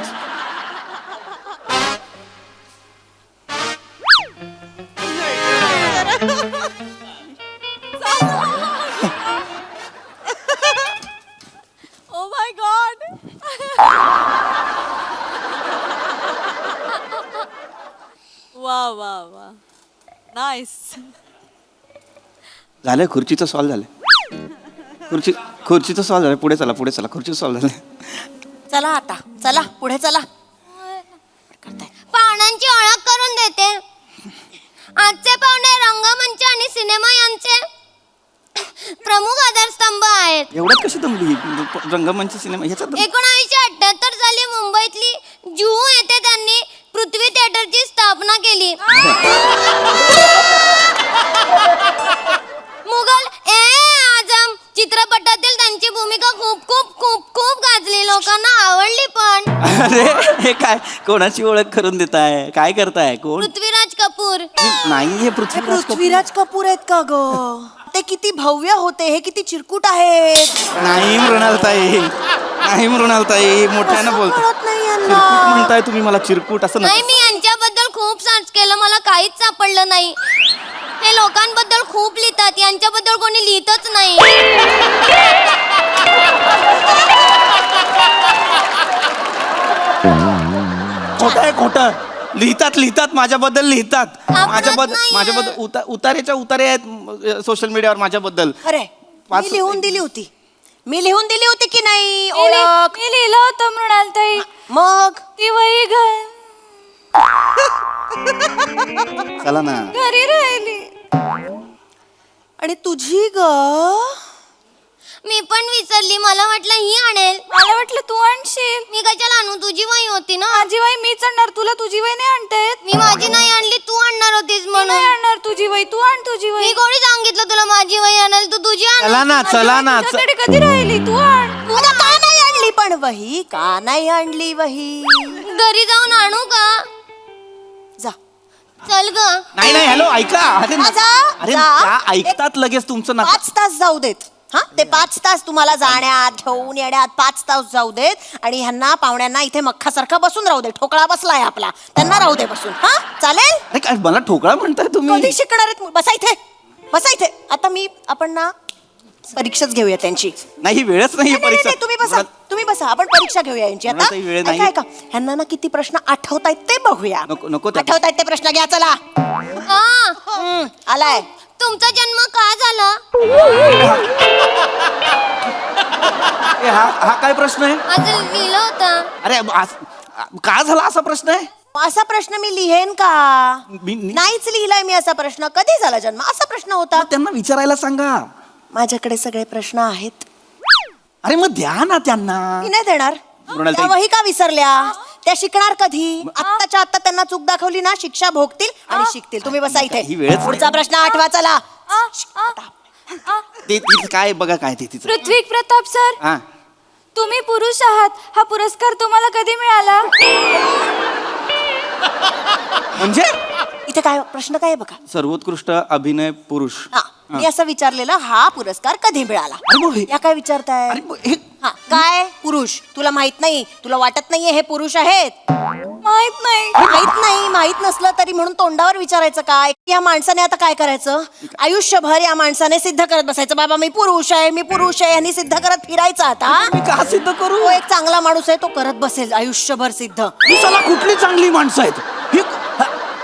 Oh my God. वा वा वा, नाईस. झालंय खुर्चीचं सॉल्व झालंय. खुर्चीचं सॉल्व झालंय. पुढे चला खुर्चीचं सॉल्व झालंय. चला आता, चला पुढे चला. पाहुण्यांची ओळख करून देते. आजचे पाहुणे रंगमंच आणि सिनेमा यांचे प्रमुख आधारस्तंभ आहेत. एवढ्यात कशी जमली रंगमंच सिनेमा ह्याच्यात? 1978 साली मुंबईतली जुहू येथे त्यांनी पृथ्वी थिएटरची स्थापना केली. मुघल ए आझम चित्रपटातील त्यांची भूमिका खूप खूप खूप खूप गाजली, लोकांना आवडली पण. अरे हे काय कोणाची ओळख करून देताय? काय करताय? कोण? पृथ्वीराज कपूर. नाहीये पृथ्वीराज कपूर आहेत का ग? ते किती भव्य होते, हे किती चिरकुट आहेत. नाही मृणालताई, मोठ्यानं बोलतो. कळत नाही यांना. चिरकुट म्हणताय तुम्ही मला? चिरकुट असं नाही, मी यांच्याबद्दल खूप सर्च केलं, मला काहीच सापडलं नाही. हे लोकांबद्दल खूप लिहितात, यांच्याबद्दल कोणी लिहितच नाही. खोटं लिहितात माझ्याबद्दल लिहितात. सापडत नाहीये. माझ्याबद्दल उतारेच्या उतारे आहेत सोशल मीडियावर माझ्याबद्दल. अरे, पाच- मी लिहून दिली होती की नाही ओळख? मी लिहिलं होतं मृणालताई. मग ती वही चला ना. घरी राहिली. आणि तुझी ग? मी पण विसरली, मला वाटलं ही आणेल. मला वाटलं तू आणशील. मी कशाला आणू, तुझी वही होती ना. माझी वही मीच आणणार, तुला तुझी वही नाही आणता येत. मी माझी नाही आणली, तू आणणार होतीस मी म्हणून. नाही आणणार तुझी वही, तू आण तुझी मी वही. कोणी सांगितलं तुला माझी वही आणायला? तू तुझी आण. चला ना. तुझ्याकडे कधी राहिली, तू आण. उद्या का नाही आणली पण वही? का नाही आणली वही? घरी जाऊन आणू का? जा. चल ग. नाही हॅलो ऐका. अरे जा. त्या ऐकतात लगेच तुमचं ना. 5 तास जाऊ देत. हा, ते 5 तास तुम्हाला जाण्यात घेऊन येण्यात 5 तास जाऊ देत. आणि ह्यांना पाहुण्यांना इथे मख्खासारखा बसून राहू दे. ठोकळा बसलाय आपला, त्यांना राहू दे बसून. हा, चालेल? अरे काय मला ठोकळा म्हणताय तुम्ही? कधी शिकणार आहेत? बसा इथे. आता आपण ना परीक्षाच घेऊया त्यांची. नाही वेळच नाही नाही, परीक्षा. तुम्ही बसा आपण परीक्षा घेऊया यांची. आता मला वेळ नाही. ऐका ह्यांना ना किती प्रश्न आठवतायत ते बघूया. नको त्या- आठवतायत ते प्रश्न घ्या. चला. हा, आलाय. तुमचा जन्म का झाला? हा काय प्रश्न आहे? आज लिहिलं होतं. अरे का झाला असा प्रश्न आहे? असा प्रश्न मी लिहेन का? मी- नाहीच लिहिलाय मी असा प्रश्न. कधी झाला जन्म? असा प्रश्न होता. त्यांना विचारायला सांगा. माझ्याकडे सगळे प्रश्न आहेत. अरे मग द्या ना त्यांना. मी नाही देणार. मृणाल त्या ताई- वही का विसरल्या? त्या शिकणार कधी? आत्ताच्या आत्ता त्यांना चूक दाखवली ना, शिक्षा भोगतील आणि शिकतील. तुम्ही बसा इथे. ही वेळच नाही. पुढचा प्रश्न आठवा. चला. ते तिचं काय बघा काय ते तिचं. पृथ्वी प्रताप सर, हा तुम्ही पुरुष आहात, हा पुरस्कार तुम्हाला कधी मिळाला? म्हणजे इथे काय प्रश्न काय आहे बघा. सर्वोत्कृष्ट अभिनय पुरुष. हा, मी असं विचारलेलं, हा पुरस्कार कधी मिळाला? अरे मग हे- या काय विचारताय? अरे मग हे हा, काय पुरुष? तुला माहित नाही? तुला वाटत नाहीये हे पुरुष आहेत? माहित नाही. माहित नसलं तरी म्हणून तोंडावर विचारायचं काय? या माणसाने आता काय करायचं? आयुष्यभर या माणसाने सिद्ध करत बसायचं, बाबा मी पुरुष आहे, मी पुरुष आहे, यांनी सिद्ध करत फिरायचं आता. मी का सिद्ध करू? तो एक चांगला माणूस आहे, तो करत बसेल आयुष्यभर सिद्ध. ही साला कुठली चांगली माणसं आहेत ही?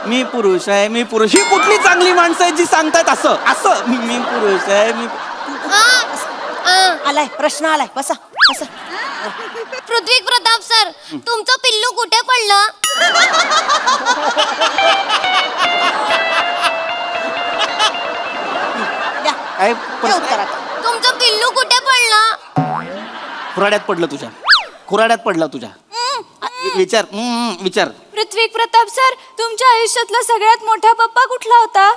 मी पुरुष आहे, मी पुरुष. ही कुठली चांगली माणसं आहेत जी सांगतायत असं असं मी पुरुष आहे, मी आलाय प्रश्न, आलाय. बसा बसा. पृथ्वी प्रताप सर, तुमचं पिल्लू कुठे पडलं? द्या. काय हे उत्तर आता. तुमचं पिल्लू कुठे पडलं? खुराड्यात पडलं तुझ्या. खुराड्यात पडला तुझ्या. विचार विचार. पृथ्वी प्रताप सर, तुमच्या आयुष्यातला सगळ्यात मोठा पप्पा कुठला होता?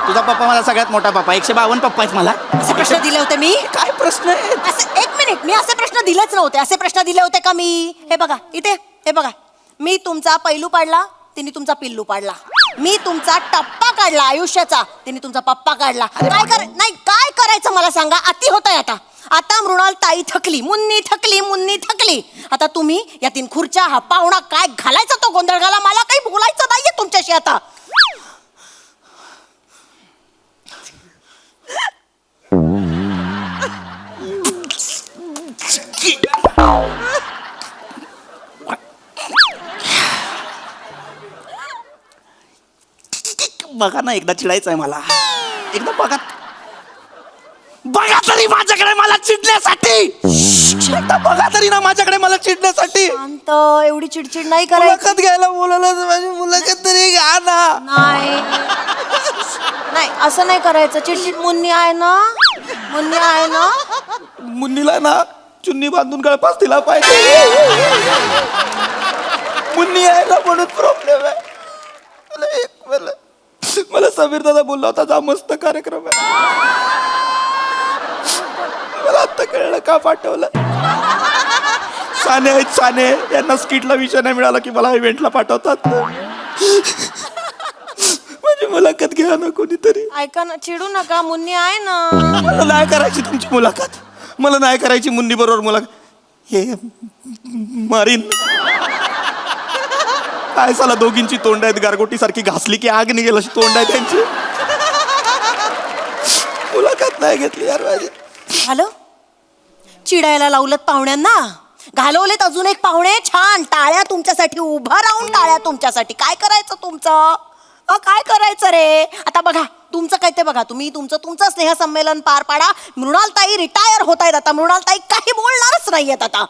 तुझा पप्पा मला सगळ्यात मोठा पप्पा. 152 पप्पा आहेत मला. असे प्रश्न दिले होते मी? काय प्रश्न आहे? असे एक मिनिट, मी असे प्रश्न दिलेच नव्हते. असे प्रश्न दिले होते का मी? हे बघा इथे, हे बघा. मी तुमचा पैलू पाडला, तिने तुमचा पिल्लू पाडला. मी तुमचा टप्पा काढला आयुष्याचा, तिने तुमचा पप्पा काढला. काय करायचं मला सांगा? अति होतंय आता. आता मृणाल ताई थकली, मुन्नी थकली. आता तुम्ही या 3 खुर्च्या, हा पाहुणा, काय घालायचा तो गोंधळ घाला. मला काही बोलायचं नाहीये तुमच्याशी आता. बघा ना, एकदा चिडायचं आहे मला. एकदा बघा तरी माझ्याकडे मला चिडण्यासाठी. एकदा बघा तरी ना माझ्याकडे मला चिडण्यासाठी. शांत, एवढी चिडचिड नाही करायची. मुलाखत घ्यायला बोलावलं, माझी मुलाखत तरी घ्या ना. नाही असं नाही करायचं. चिडचिड. मुन्नी आहे ना? मुन्नीला ना चुन्नी बांधून गळपास दिला पाहिजे. मुन्नी आहे ना म्हणून प्रॉब्लेम आहे. मला समीर दादा बोलला होता, जा मस्त कार्यक्रम आहे. मला आता कळलं का पाठवलं. साने आहेत, साने यांना स्किटला विषय नाही मिळाला की मला इव्हेंटला पाठवतात. माझी मुलाखत घ्या ना कोणीतरी. ऐका ना, चिडू नका. मुन्नी आहे ना? मला नाही करायची तुमची मुलाखत. मला नाही करायची मुन्नी बरोबर मुलाखत. हे मारीन. काय साला दोघींची तोंड आहेत गारगोटी सारखी, घासली की आग निघेल अशी तोंड आहे त्यांची. मुलाखत नाही घेतली यार माझी. झालं? चिडायला लावलं पाहुण्यांना, घालवलेत अजून एक पाहुणे. छान, टाळ्या तुमच्यासाठी. उभा राहून टाळ्या तुमच्यासाठी. काय करायचं तुमचं? काय करायचं रे? आता बघा तुमचं काय ते बघा. तुम्ही तुमचं स्नेहसंमेलन पार पाडा. मृणालताई रिटायर होत आहेत आता. मृणालताई काही बोलणारच नाहीयेत आता.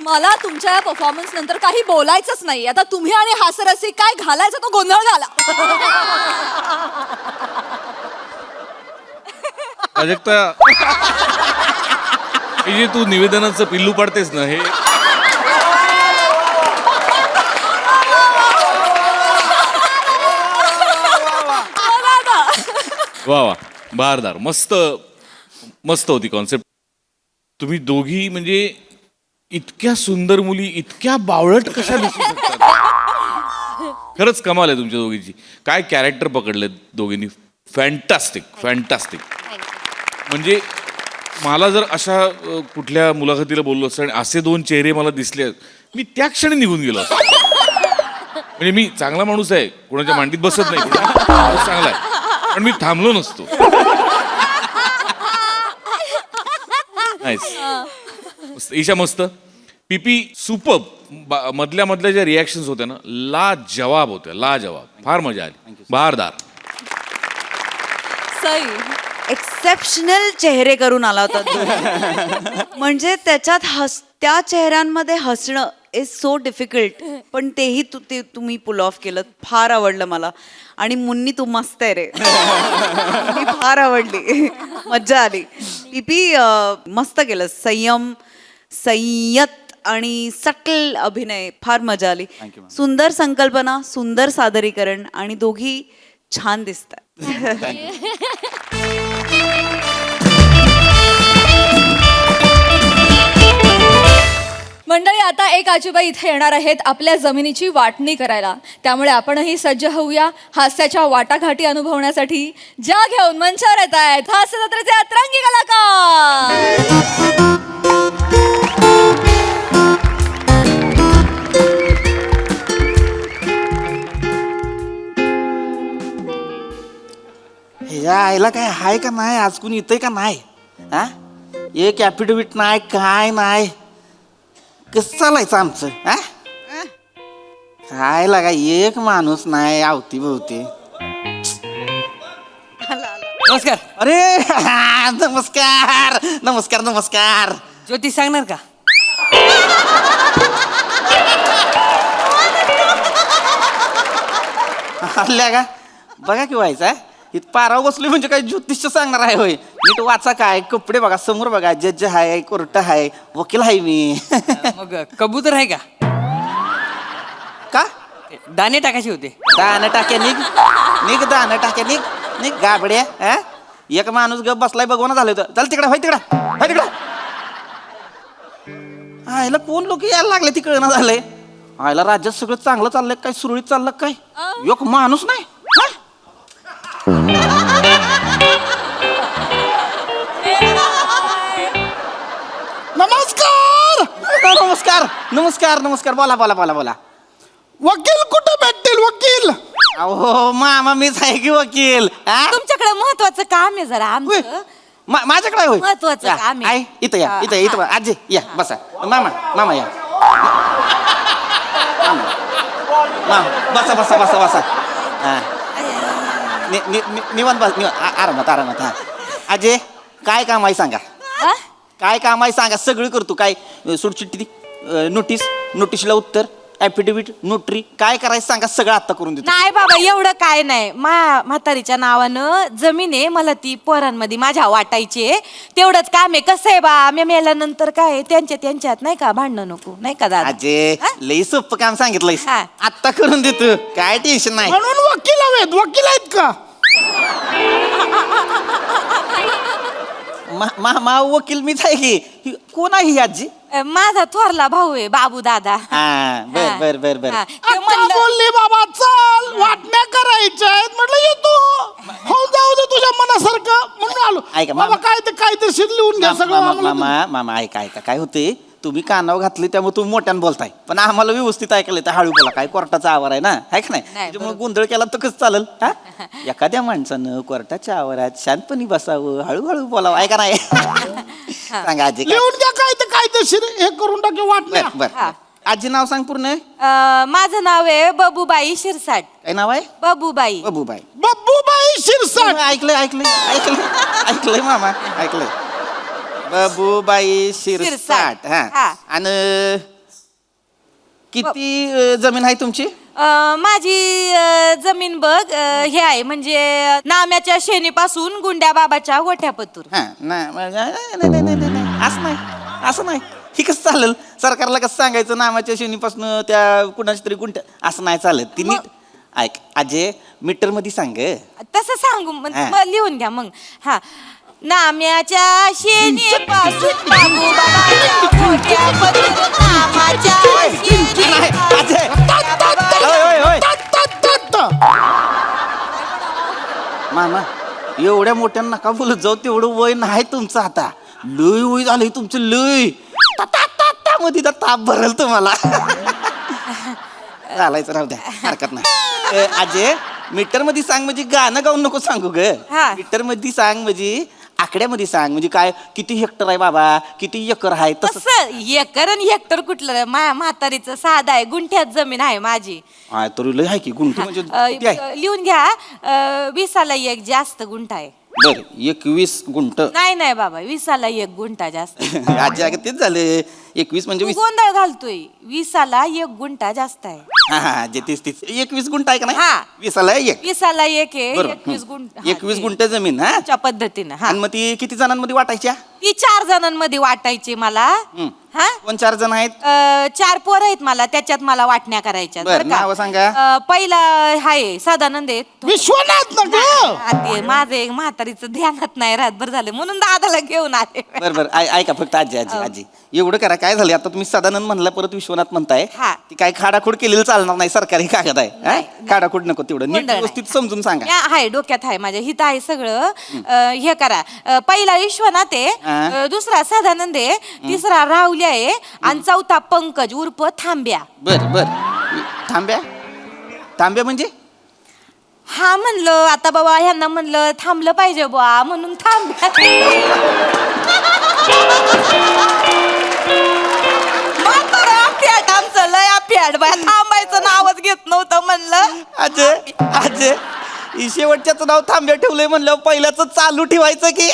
मला तुमच्या या परफॉर्मन्स नंतर काही बोलायचंच नाही. आता तुम्ही आणि हास्यरसिक काय घालायचा तो गोंधळ घाला. प्राजक्ता, हे जे तू निवेदनाचं पिल्लू पाडतेस ना, हे वा वा, बहारदार. मस्त मस्त होती कॉन्सेप्ट. तुम्ही दोघी म्हणजे इतक्या सुंदर मुली इतक्या बावळट कशा दिसू शकतात? खरंच कमाल आहे तुमच्या दोघींची. काय कॅरेक्टर पकडले दोघींनी. फॅन्टास्टिक. म्हणजे मला जर अशा कुठल्या मुलाखतीला बोललो असतं आणि असे 2 चेहरे मला दिसले, मी त्या क्षणी निघून गेलो असतो. म्हणजे मी चांगला माणूस आहे, कोणाच्या मांडीत बसत नाही, चांगला आहे, पण मी थांबलो नसतो. नाईस. ईशा मस्त. पीपी सुपर्ब. मधल्या ज्या रिॲक्शन्स होत्या ना, लाजवाब होत्या. फार मजा आली. बहारदार. सई एक्सेप्शनल चेहरे करून आला होता तो. म्हणजे त्याच्यात त्या चेहऱ्यांमध्ये हसणं इज सो डिफिकल्ट, पण तेही तुम्ही पुल ऑफ केलं. फार आवडलं मला. आणि मुन्नी तू मस्त आहे रे. मी फार आवडली, मज्जा आली. पीपी मस्त केलं. संयत आणि सटल अभिनय, फार मजा आली. सुंदर संकल्पना, सुंदर सादरीकरण आणि दोघी छान दिसतात. मंडळी, आता एक आजोबा इथे येणार आहेत आपल्या जमिनीची वाटणी करायला. त्यामुळे आपणही सज्ज होऊया हास्याच्या वाटाघाटी अनुभवण्यासाठी. ज्या घेऊन मंचावर येत आहेत हास्य जत्रेचे अतरंगी कलाकार. ह्या आईला काय हाय का नाही, आज कुणी येतंय का नाही? हा, एक ॲफिडेव्हिट नाही, काय नाही, कसं चालायचं आमचं? हा, काय लागा एक माणूस नाही आवती भोवती. नमस्कार. अरे नमस्कार नमस्कार नमस्कार. ज्योतिष सांगणार का? हल्ल्या का बघा की व्हायचा इथं पाराव बसलोय म्हणजे काय ज्योतिष सांगणार आहे होय? नीट वाचा, काय कपडे बघा, समोर बघा, जज आहे, कोर्ट आहे, वकील आहे मी. मग कबूतर आहे का? का दाणे टाकायचे होते. दाणं टाक्या निघ निघ, दाणं टाक्या निघ निघ गाबड्या. हा, एक माणूस गप बसलाय बघवणं झालं होतं. चल तिकडे, होय तिकडं. आयला कोण लोक यायला लागले तिकडं झालंय. आयला राज्यात सगळं चांगलं चाललंय काय, सुरळीत चाललं काय? एक माणूस नाही. नमस्कार नमस्कार नमस्कार नमस्कार. बोला बोला बोला बोला. वकील कुठे भेटतील? वकील अहो मामा मीच आहे की वकील. हा? तुमच्याकडे महत्वाचं काम आहे जरा आमचं. माझ्याकडे होय महत्वाचं या, काम आहे. आई, इथं या, इथं आजी या, बसा. मामा या. मामा बसा बसा बसा बसा. हा. निवांत बस, आरामात हा. आजी काय काम आहे सांगा? काय काम आहे सांगा, सगळं करतो. काय सुटचिट्टी, नोटीसला उत्तर, ॲफिडेव्हिट, नोटरी, काय करायचं सांगा, सगळं आता करून देतो. नाही बाबा, एवढं काय नाही. म्हातारीच्या नावानं जमीन आहे, मला ती पोरांमध्ये माझ्या वाटायची आहे, तेवढंच काम आहे. कसं आहे बा, मी मेल्यानंतर काय त्यांच्यात नाही का भांडणं नको, नाही का दादा? आजे लई सोपं काम सांगितलंय, हा. आता करून देतो, काय टेन्शन नाही. म्हणून वकील हवेत. वकील आहेत का? मामा वकील मीच आहे की. कोण आहे ही आजी? माझा थोरला भाऊ आहे, बाबू दादा. हा, बर. हा. ते आता म्हणलं- बोलली बाबा चल वाटण्या करायच्या आहेत, म्हटलं येतो. हो जाऊ दे तुझ्या मनासारखं म्हणून आलो. ऐका, बाबा काय ते कायदेशीर लिहून घ्या सगळं आम्हाला. मामा ऐका काय होते, तुम्ही कानावर घातले त्यामुळे तुम्ही मोठ्यानं बोलताय, पण आम्हाला व्यवस्थित ऐकायला तर हळू बोला. काय कोर्टाचा आवार आहे ना, आहे का नाही? त्याच्यामुळे गोंधळ केला तर कसं चालेल? हा, एखाद्या माणसानं कोर्टाच्या आवारात शांतपणी बसावं, हळूहळू बोलावं, ऐका नाही? सांगा आजी काय? लिहून घ्या काय ते कायदेशीर हे करून टाके वाटण्या. बर. आजी नाव सांग पूर्ण. माझं नाव आहे बबूबाई शिरसाट. काय नाव आहे? बबूबाई. बब्बूबाई शिरसाट. ऐकलंय मामा, ऐकलंय. बबूबाई शिरसाट. हा. हा. आणि किती जमीन आहे तुमची? माझी जमीन बघ हे आहे, म्हणजे नाम्याच्या शेणीपासून गुंड्या बाबाच्या गोठ्यापतूर. हा, नाही, असं नाही. ही कसं चालेल? सरकारला कसं सांगायचं नामाच्या शेणीपासून त्या कुणाची तरी गुंठ, असं नाही चालत. ती नीट ऐक आजे, मीटर मध्ये सांग. तसं सांगू हा. मग लिहून घ्या मग. हा, नाम्याच्या शेणीपासून बाबू बाबाच्या गोठ्यापतूर, नामाच्या शेणीपासून मामा एवढ्या मोठ्या नका बोलत जाऊ, तेवढं वय नाही तुमचं आता. लय वय झालंय तुमचं, लय मध्ये ताप भरल तुम्हाला. चालायचं राहू द्या, हरकत नाही. आजे मीटर मध्ये सांग, म्हणजे गाणं गाऊन नको सांगू ग. हा. मीटर मध्ये सांग, म्हणजे आकड्यामध्ये सांग, म्हणजे काय किती हेक्टर आहे बाबा, किती एकर आहे तसं. तसं एकर आणि हेक्टर कुठलं? म्हातारीचं साधा आहे, गुंठ्यात जमीन आहे माझी. तरी लय आहे की गुंठ, म्हणजे किती आहे? लिहून घ्या, 20ला एक जास्त गुंठा आहे. बर 21 गुंट नाही नाही बाबा 20ला 1 गुंठा जास्त आजी अगं तेच झाले 21 म्हणजे तू 20 गोंधळ घालतोय 20ला 1 गुंठा जास्त आहे हा जे तीस 21 गुंट आहे का नाही हा. 20ला 1 20ला 1 आहे बरोबर 21 गुंठा 21 गुंट जमीन हा च्या पद्धतीनं हा आणि मग ती किती जणांमध्ये वाटायच्या ती 4 जणांमध्ये वाटायची मला हा कोण 4 जण आहेत 4 पोरं आहेत मला त्याच्यात मला वाटण्या करायच्या बरं, बरं का? नावं सांगा. पहिला हाय सदानंद आहे विश्वनाथ ना गं? ते माझं एक म्हातारीचं ध्यानात नाही राहत बरं झालं म्हणून दादाला घेऊन आले बर बर ऐका फक्त आजी आजी आजी एवढं करा काय झालं आता तुम्ही सदानंद म्हणला परत विश्वनाथ म्हणताय हा. ती काय खाडाखोड केलेलं चालणार नाही सरकारी कागद आहे हा? खाडाखोड नको तेवढं नीट गोंधळ नाही. व्यवस्थित समजून सांगा हाय डोक्यात आहे माझ्या हित आहे सगळं हे करा पहिला विश्वनाथ आहे हा. दुसरा सदानंद आहे तिसरा राहुल्या आहे आणि चौथा पंकज उर्फ थांब्या बर बर थांब्या थांब्या म्हणजे हा म्हणलं आता बाबा ह्यांना म्हणलं थांबलं पाहिजे बुवा म्हणून थांब्या म्हातारं अफ्याट आमचं लय अफ्याट बाया थांबायचं नावच घेत नव्हतं म्हणलं अजय अजय ही शेवटच्याच नाव थांब्या ठेवलंय म्हणलं पहिल्याच चालू ठेवायचं की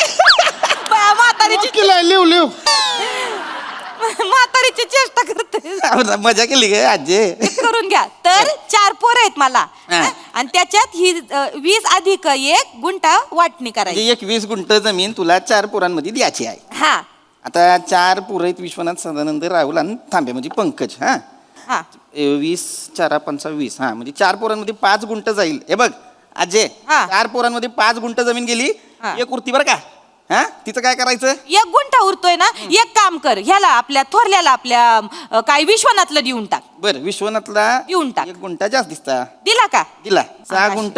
बाया म्हातारीची केलंय लिव म्हातारीची चेष्टा करते मजा केली गे आजे करून घ्या तर 4 पोरं आहेत मला हा. आणि त्याच्यात ही 20 अधिक 1 गुंठा वाटणी करायची 21 गुंठ जमीन तुला 4 पोरांमध्ये द्यायची आहे हा आता 4 पोरं आहेत विश्वनाथ सदानंद राहुल आणि थांबे म्हणजे पंकज हा हा 20 4 25 हा म्हणजे 4 पोरांमध्ये 5 गुंठ जाईल हे बघ अजय हा. 4 पोरांमध्ये 5 गुंठ जमीन गेली हा. एक उरती बरं का हा तिचं काय करायचं 1 गुंठा उरतोय ना एक काम कर ह्याला आपल्या थोरल्याला आपल्या काय विश्वनाथला देऊन टाक बर विश्वनाथला देऊन टाक. 1 गुंठा जास्त दिसता दिला का दिला 6 गुंठ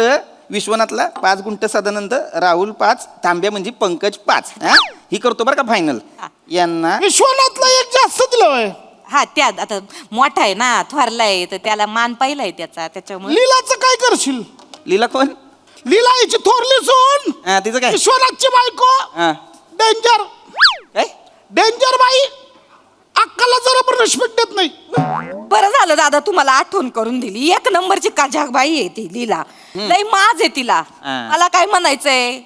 विश्वनाथला 5 गुंठ सदानंद राहुल 5 तांब्या म्हणजे पंकज 5 हा ही करतो बरं का फायनल हा. यांना विश्वनाथला एक जास्त दिलं हा त्या आता मोठा आहे ना थोरला आहे तर त्याला मान पाहिलाय त्याचा त्याच्यामुळे लीलाचं काय करशील लीला कोण लीला हिची थोरली सून हा तिचं काय विश्वनाथची बायको हा डेंजर काय डेंजर बाई अक्काला जरा पण रिस्पेक्ट देत नाही बरं झालं दादा तुम्हाला आठवण करून दिली 1 नंबरची काजाक बाई आहे ती लीला लई माज आहे तिला हा. मला काय म्हणायचंय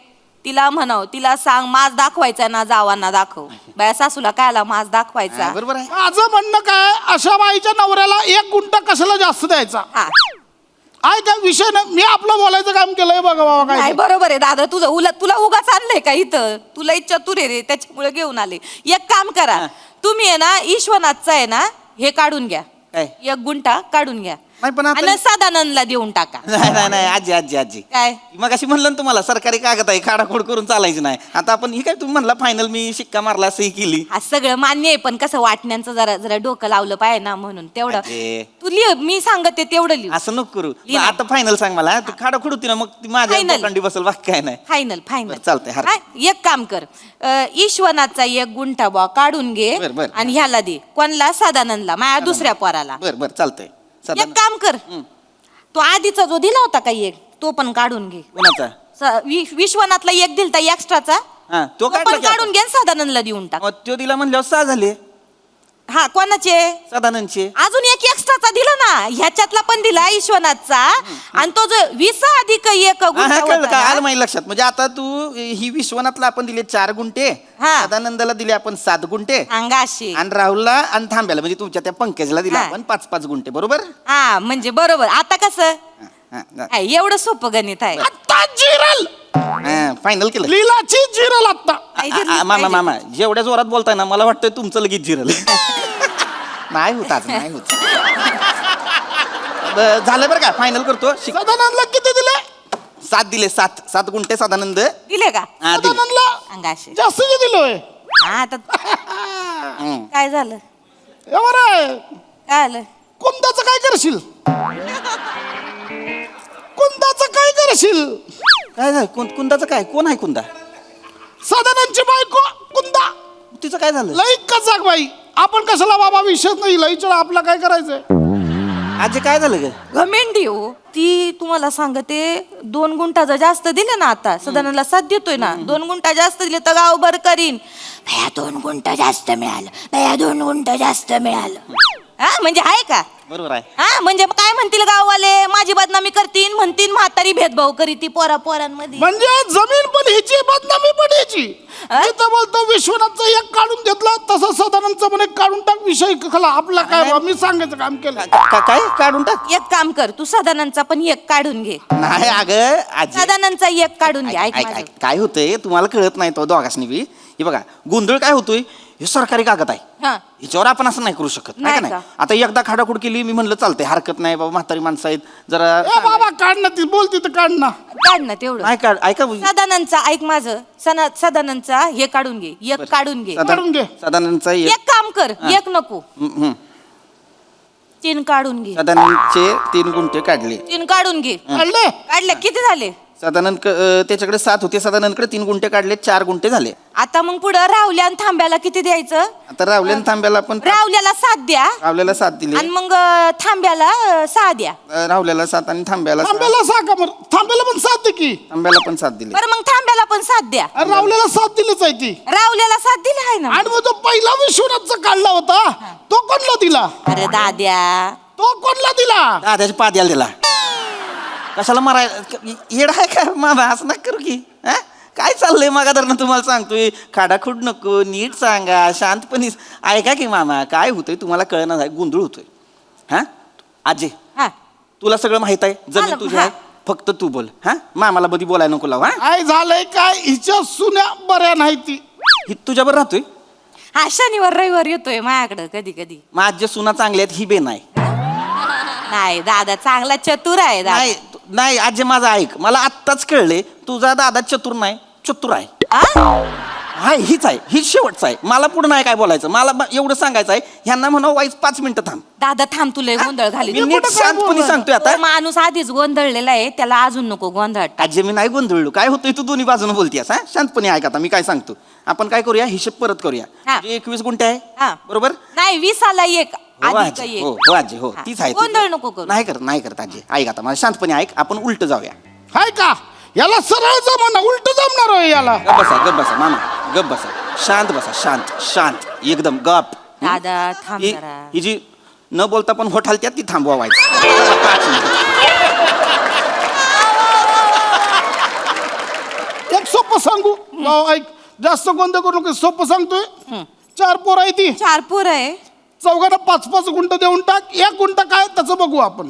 तिला म्हणाव तिला सांग माज दाखवायचा ना जावांना दाखव बाया सासूला कायला माज दाखवायचा बरोबर आहे माझं म्हणणं काय अशा बाईच्या नवऱ्याला 1 गुंठा कशाला जास्त द्यायचा हा आहे काय विषय नाही मी आपलं बोलायचं काम केलंय बघा बाबा काय नाही बरोबर आहे दादा तुझं तुला उगाच आणलंय का इथं तुला चतुर आहे रे त्याच्यामुळे घेऊन आले एक काम करा तुम्ही आहे ना ईश्वनाथचं आहे ना हे काढून घ्या काय? 1 गुंठा काढून घ्या नाही पण आता आणि सदानंदला देऊन टाका नाही आजी आजी आजी काय मग अशी म्हणलं ना तुम्हाला सरकारी कागद आहे खाडाखोड करून चालायची नाही आता आपण ही काय तुम्ही म्हणला फायनल मी शिक्का मारला सही केली हा सगळं मान्य आहे पण कसं वाटण्यांचं जरा जरा डोकं लावलं पाहिजे ना म्हणून तेवढं अरे. तू लिह मी सांगते तेवढं लिह असं नको करू लिह ना. आता फायनल सांग मला तू खाडाखोड होती ना मग ती माझ्या Final. बोकांडी बसल बाकी काय नाही फायनल फायनल बरं, चालतंय, हरकत एक काम कर ईश्वनाथचा 1 गुंठा बा काढून घे बरं, बरं. आणि ह्याला दे कोणला सदानंदला माझ्या दुसऱ्या पोराला बर बर चालतंय एक काम कर तो आधीचा जो दिला होता काही एक तो पण काढून घे कोणाचा विश्वनाथला 1 दिलता एक्स्ट्राचा हा तो तो काढला पण की आपण. काढून घे आणि सदानंदला देऊन टाक मग तो दिला म्हणल्यावर 6 झाले हा कोणाचे सदानंदचे अजून 1 एक्स्ट्राचा दिला ना ह्याच्यातला पण दिला ईश्वनाथचा आणि तो जो 20 अधिक 1 गुंठा कळलं होता का आलं ना, माझ्या लक्षात म्हणजे आता तू ही विश्वनाथला आपण दिले 4 गुंठे हा. सदानंदाला दिले आपण 7 गुंठे अंगाशी आणि राहुलला आणि थांब्याला म्हणजे तुमच्या त्या पंकजला दिला हा. आपण 5 गुंठे बरोबर हा म्हणजे बरोबर आता कसं हा, हा, हा, एवढं सोपं गणित आहे आत्ता जिरल हा, फायनल केलं लीलाची जिरल आत्ता नाही जिरलीच मामा पाहिजे. मामा जेवढ्या जोरात बोलताय ना मला वाटतं तुमचं लगेच जिरल नाही होत आज नाही होत झालं बरं का फायनल करतो सदानंदला किती दिले 7 दिले 7 गुंठे सदानंद दिले का हा, दिले. सदानंदला अंगाशी जास्तीचे दिलोय हा आता हम्म. काय झालं एवढं आहे. काय आलं कुंदाचं काय करशील कुंदाचं काय करशील काय झालं कुंदाचं काय कोण आहे कुंदा सदानंदची बायको कुंदा तिचं काय झालं लई कचाक बाई आपण कशाला बाबा विषय नाही लईच्या आपला काय करायचंय आज काय झालं ग घमेंडी हो ती तुम्हाला सांगते 2 गुंठा जास्त दिले ना आता सदानंदला 7 देतोय ना 2 गुंठा जास्त दिले तर गावभर करीन भया 2 गुंठा जास्त मिळालं भया 2 गुंठा जास्त मिळालं हा म्हणजे आहे का? बरोबर आहे. हा म्हणजे काय म्हणतील गाववाले, माझी बदनामी करतील, म्हणतील म्हातारी भेदभाव करी ती पोरांमध्ये. म्हणजे जमीन पण ह्याची बदनामी पण ह्याची. मी तर बोलतो विश्वनाथचं एक काढून घेतलं तसं सदानंदचं पण एक काढून टाक, विषय खला आपला काय बा, मी सांगायचं काम केलं. काय काढून टाक. एक काम कर, तू सदानंदचा पण एक काढून घे. नाही अगं आजी, सदानंदचा एक काढून घे. ऐक ऐक माझं. ऐक काय होतंय तुम्हाला कळत नाही तो दोघांनी बी. हे बघा गोंधळ काय होतोय, हे सरकारी कागद आहे, हा हिच्यावर आपण असं नाही करू शकत. नाही नाही का? आता एकदा खाडाखोड केली, मी म्हणलं चालतंय, हरकत नाही बाबा, म्हातारी माणसं आहेत जरा. ए बाबा काढ ना, ती बोलती तर काढ ना. काढ ना तेवढं. नाही काढ, ऐका सदानंदचा ऐक माझं, सदानंदचा हे काढून घे, एक काढून घे. काढून घे. सदानंदचा एक काम कर, एक नको, 3 काढून घे. सदानंदचे 3 गुंठे काढले. 3 काढून घे. काढले. काढले किती झाले? सदानंद त्याच्याकडे 7 होते, सदानंदकडे 3 गुंठे काढले, 4 गुंठे झाले. आता मग पुढं रावल्या आणि थांब्याला किती द्यायचं? आता रावल्यान थांब्याला पण रावल्याला 7 द्या रावल्याला 7 दिले, आणि मग थांब्याला 6 द्या. रावल्याला 7 आणि थांब्याला 6. थांब्याला सांगा बरं, थांब्याला पण साथ दे की. थांब्याला पण 7 दिले. बरं मग थांब्याला पण 7 द्या. अरे रावल्याला साथ दिलीच आहे ती. रावल्याला 7 दिले आहे ना. आणि मग तो पहिला विश्वनाथचा काढला होता तो कोणला दिला? अरे दाद्या, तो कोणला दिला? दादाच्या पाद्याला दिला. कशाला मारायला येड आहे का मामा, असं नका करू की. हा? काय चाललंय मागा धरणं तुम्हाला सांगतोय, खाडाखोड नको, नीट सांगा, शांतपणे ऐका की मामा. काय होतंय तुम्हाला कळणार आहे, गोंधळ होतोय. हा आजे, हा तुला सगळं माहित आहे, जमीन मला- तुझी हा. आहे, फक्त तू बोल. हा मामाला बधी बोलायला नको लावा. काय झालंय काय, हिच्या सुन्या बऱ्या नाही ती. ही तुझ्यावर राहतोय. हा शनिवार रविवार येतोय माझ्याकडं कधी कधी. माझ्या सुना चांगल्या आहेत, ही बे नाही. नाही दादा चांगला चतुर आहे दादा. नाही नाही आजी, माझं ऐक, मला आत्ताच कळले तुझा दादा चतुर नाही, चतुर आहे. आ? हाय हीच आहे, हीच शेवटचं आहे. मला पुढे नाही काय बोलायचं, मला एवढं सांगायचं आहे, ह्यांना म्हणा वाईज 5 मिनिटं थांब. दादा थांब, तुला गोंधळ घाली. मी नीट शांतपणे सांगतोय आता. माणूस आधीच गोंधळलेला आहे, त्याला अजून नको गोंधळ. आजी मी नाही गोंधळलो, काय होतंय तू दोन्ही बाजूने बोलतीयस. हा शांतपणे ऐक, आता मी काय सांगतो, आपण काय करूया, हिशेब परत करूया. हा. म्हणजे 21 गुंठे आहे, हा. बरोबर? नाही 20 एक हो अधिक आजी, एक. हो हो आजी, हो हा. तीच आहे. गोंधळ नको करू. नाही करत आजी, ऐक आता मला शांतपणे ऐक, आपण उलट जाऊया. हाय का, याला सरळ जमना, उलट जमणार होय याला. गप बसा मामा, गप बसा, शांत बसा, शांत एकदम गप. दादा थांब ही जरा. ही जी न बोलता पण होठ हलत्यात ती थांबवायची. एक सोपं सांगू, भाऊ, ऐक, जास्त गोंधळ करू नको, सोपं सांगतोय. 4 पोरं आहे ती, 4 पोर आहे. चौघांना 5-5 गुंठ देऊन टाक. 1 गुंठ काय त्याचं बघू आपण.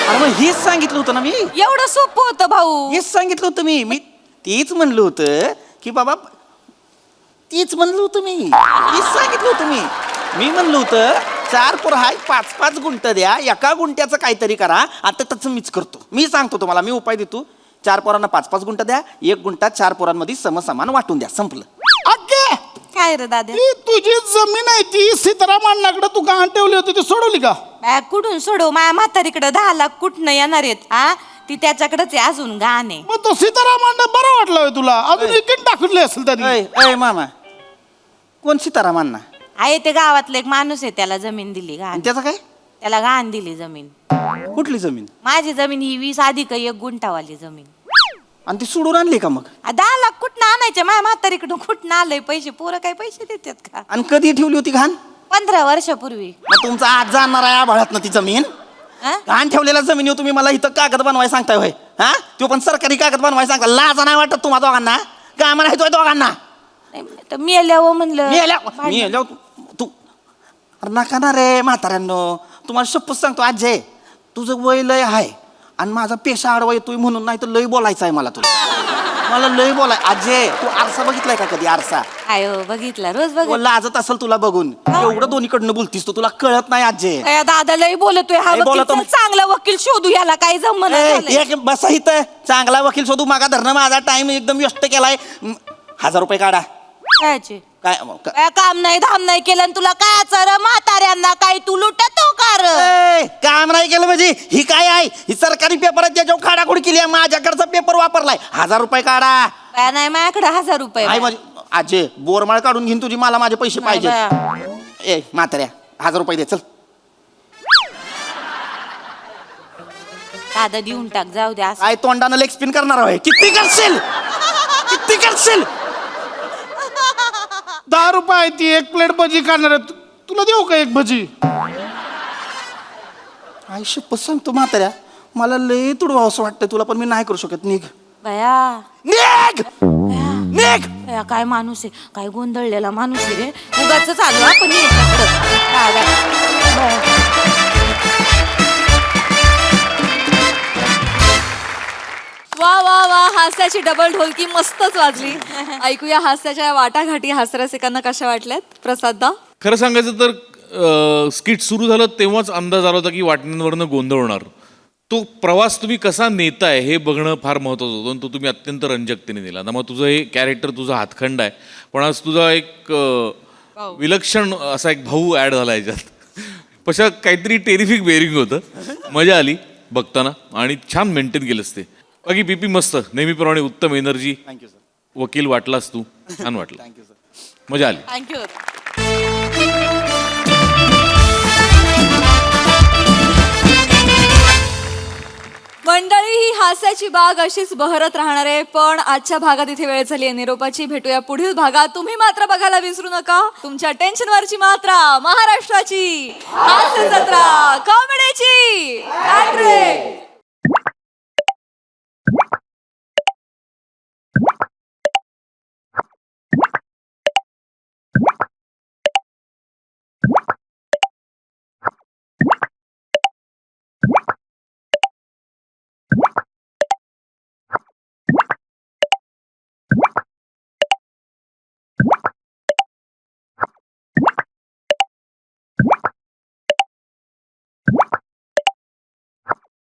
अरे मग हेच सांगितलं होतं ना मी, एवढं सोपं होतं भाऊ. हेच सांगितलं होतं मी तेच म्हणलं होतं की बाबा, तीच म्हणलं होतं मी, तेच सांगितलं होतं मी म्हणलं होतं 4 पोरं हाय, 5-5 गुंठ द्या, 1 गुंठ्याचं काहीतरी करा. आता त्याचं मीच करतो, मी सांगतो तुम्हाला, मी उपाय देतो. 4 पोरांना 5-5 गुंठ द्या, 1 गुंठा 4 पोरांमध्ये समसमान वाटून द्या, संपलं. अक्के, काय रे दादा? ती तुझी जमीन आहे ती सीताराम अण्णाकडे तू गहाण ठेवली होती, ती सोडवली का? कुठून सोडव, माझ्या म्हातारीकडे 10 लाख कुठनं येणार आहेत. हा ती त्याच्याकडेच आहे, अजून गाणे. मग तो सीताराम अण्णा बरा वाटला होय तुला, अजून इकडे टाकले असेल त्यांनी. अय मामा, कोण सीताराम अण्णा? आहे ते गावातलं एक माणूस आहे, त्याला जमीन दिली घाण. आणि त्याचं काय? त्याला घाण दिली जमीन. कुठली जमीन? माझी जमीन ही 20 अधिक 1 गुंठावाली जमीन. आणि ती सोडून आणली का मग? 10 लाख कुठनं आणायचे, माझ्या म्हातारीकडून कुठनं आलंय पैसे? पोरं काय पैसे देतात का? आणि कधी ठेवली होती घाण? 15 वर्षापूर्वी. मग तुमचा आज जाणार आहे आभाळात ना ती जमीन. हा? घाण ठेवलेल्या जमिनीवर तुम्ही मला इथं कागद बनवाय सांगताय होय? हा तो पण सरकारी कागद बनवाय सांगता, लाज नाही वाटत तुम्हाला दोघांना? काय म्हणायचोय दोघांना? नाही, तर मेल्यावर म्हणलं. मी तू अरे नका ना रे म्हाताऱ्यांनो, तुम्हाला शपथ सांगतो आजे, तुझं वय लय आहे आणि माझा पेशा आडवा येतोय म्हणून, नाही तर लय बोलायचं आहे मला तुला. मला लय बोलाय. आजे तू आरसा बघितलाय का कधी? आरसा आयो बघितला, रोज बघ. लाजत असेल तुला बघून, एवढं दोन्हीकडनं बोलतीस तू, तुला कळत नाही आजे. दादा लय बोलतोय हा लय वकील. बोलतो चल, मी. चांगला वकील शोधू, याला काय जमन. एक बसा इथं, चांगला वकील शोधू, मागा धरणं, माझा टाइम एकदम व्यस्त केलाय. 1000 रुपये काढा. काय काय काम नाही धाम नाही केलं आणि तुला काय चर म्हाताऱ्यांना काय तू लुटतो का रे? ए, काम नाही केलं म्हणजे ही काय आहे? ही सरकारी पेपर आहे, त्याच्यावर खाडाखोड केली आहे, माझ्याकडचा पेपर वापरलाय. 1000 रुपये काढा. काय नाही माझ्याकडे 1000 रुपये. आई माझी आजे बोरमाळ काढून घेईन तुझी, मला माझे पैसे पाहिजे. ए म्हाताऱ्या 1000 रुपये दे चल. दादा देऊन टाक, जाऊ द्या. काय तोंडानं लेग स्पिन करणार आहे? किती करशील? किती करशील? 10 रुपये आहे ती, 1 प्लेट भजी खाणार आहे. तू तुला देऊ का एक भजी आयुष्य सांगतो म्हाताऱ्या मला लय तुडवा असं वाटतंय तुला पण मी नाही करू शकत निघ बया निघ निघ बया, काय माणूस आहे काय गोंधळलेला माणूस आहे रे उगाच चालू आपण याच्याकडं. वा वा वा हास्याची डबल ढोलकी मस्तच वाजली. ऐकूया हास्याच्या वाटाघाटी हास्यरसिकांना कशा वाटल्यात. प्रसाददा. खरं सांगायचं तर स्किट सुरू झालं तेव्हाच अंदाज आला होता की वाटण्यांवरनं गोंधळ होणार. तो प्रवास तुम्ही कसा नेताय हे बघणं फार महत्त्वाचं होतं आणि तो तुम्ही अत्यंत रंजकतेने नेला. ना मग तुझं हे कॅरेक्टर तुझा हातखंड आहे पण आज तुझा एक विलक्षण असा एक भाऊ ॲड झाला याच्यात. पशा काहीतरी टेरिफिक बेरिंग होतं. मजा आली बघताना आणि छान मेंटेन केलंस ते. बाकी पीपी मस्त नेहमीप्रमाणे उत्तम एनर्जी. Thank you sir. वकील वाटलास तू छान वाटलं. Thank you sir. मजा आली. थँक्यू. मंडळी ही हास्याची बाग अशीच बहरत राहणार आहे पण आजच्या भागात इथे वेळ झाली आहे निरोपाची. भेटूया पुढील भागात. तुम्ही मात्र बघायला विसरू नका तुमच्या टेन्शनवरची मात्रा महाराष्ट्राची हास्य जत्रा कॉमेडीची.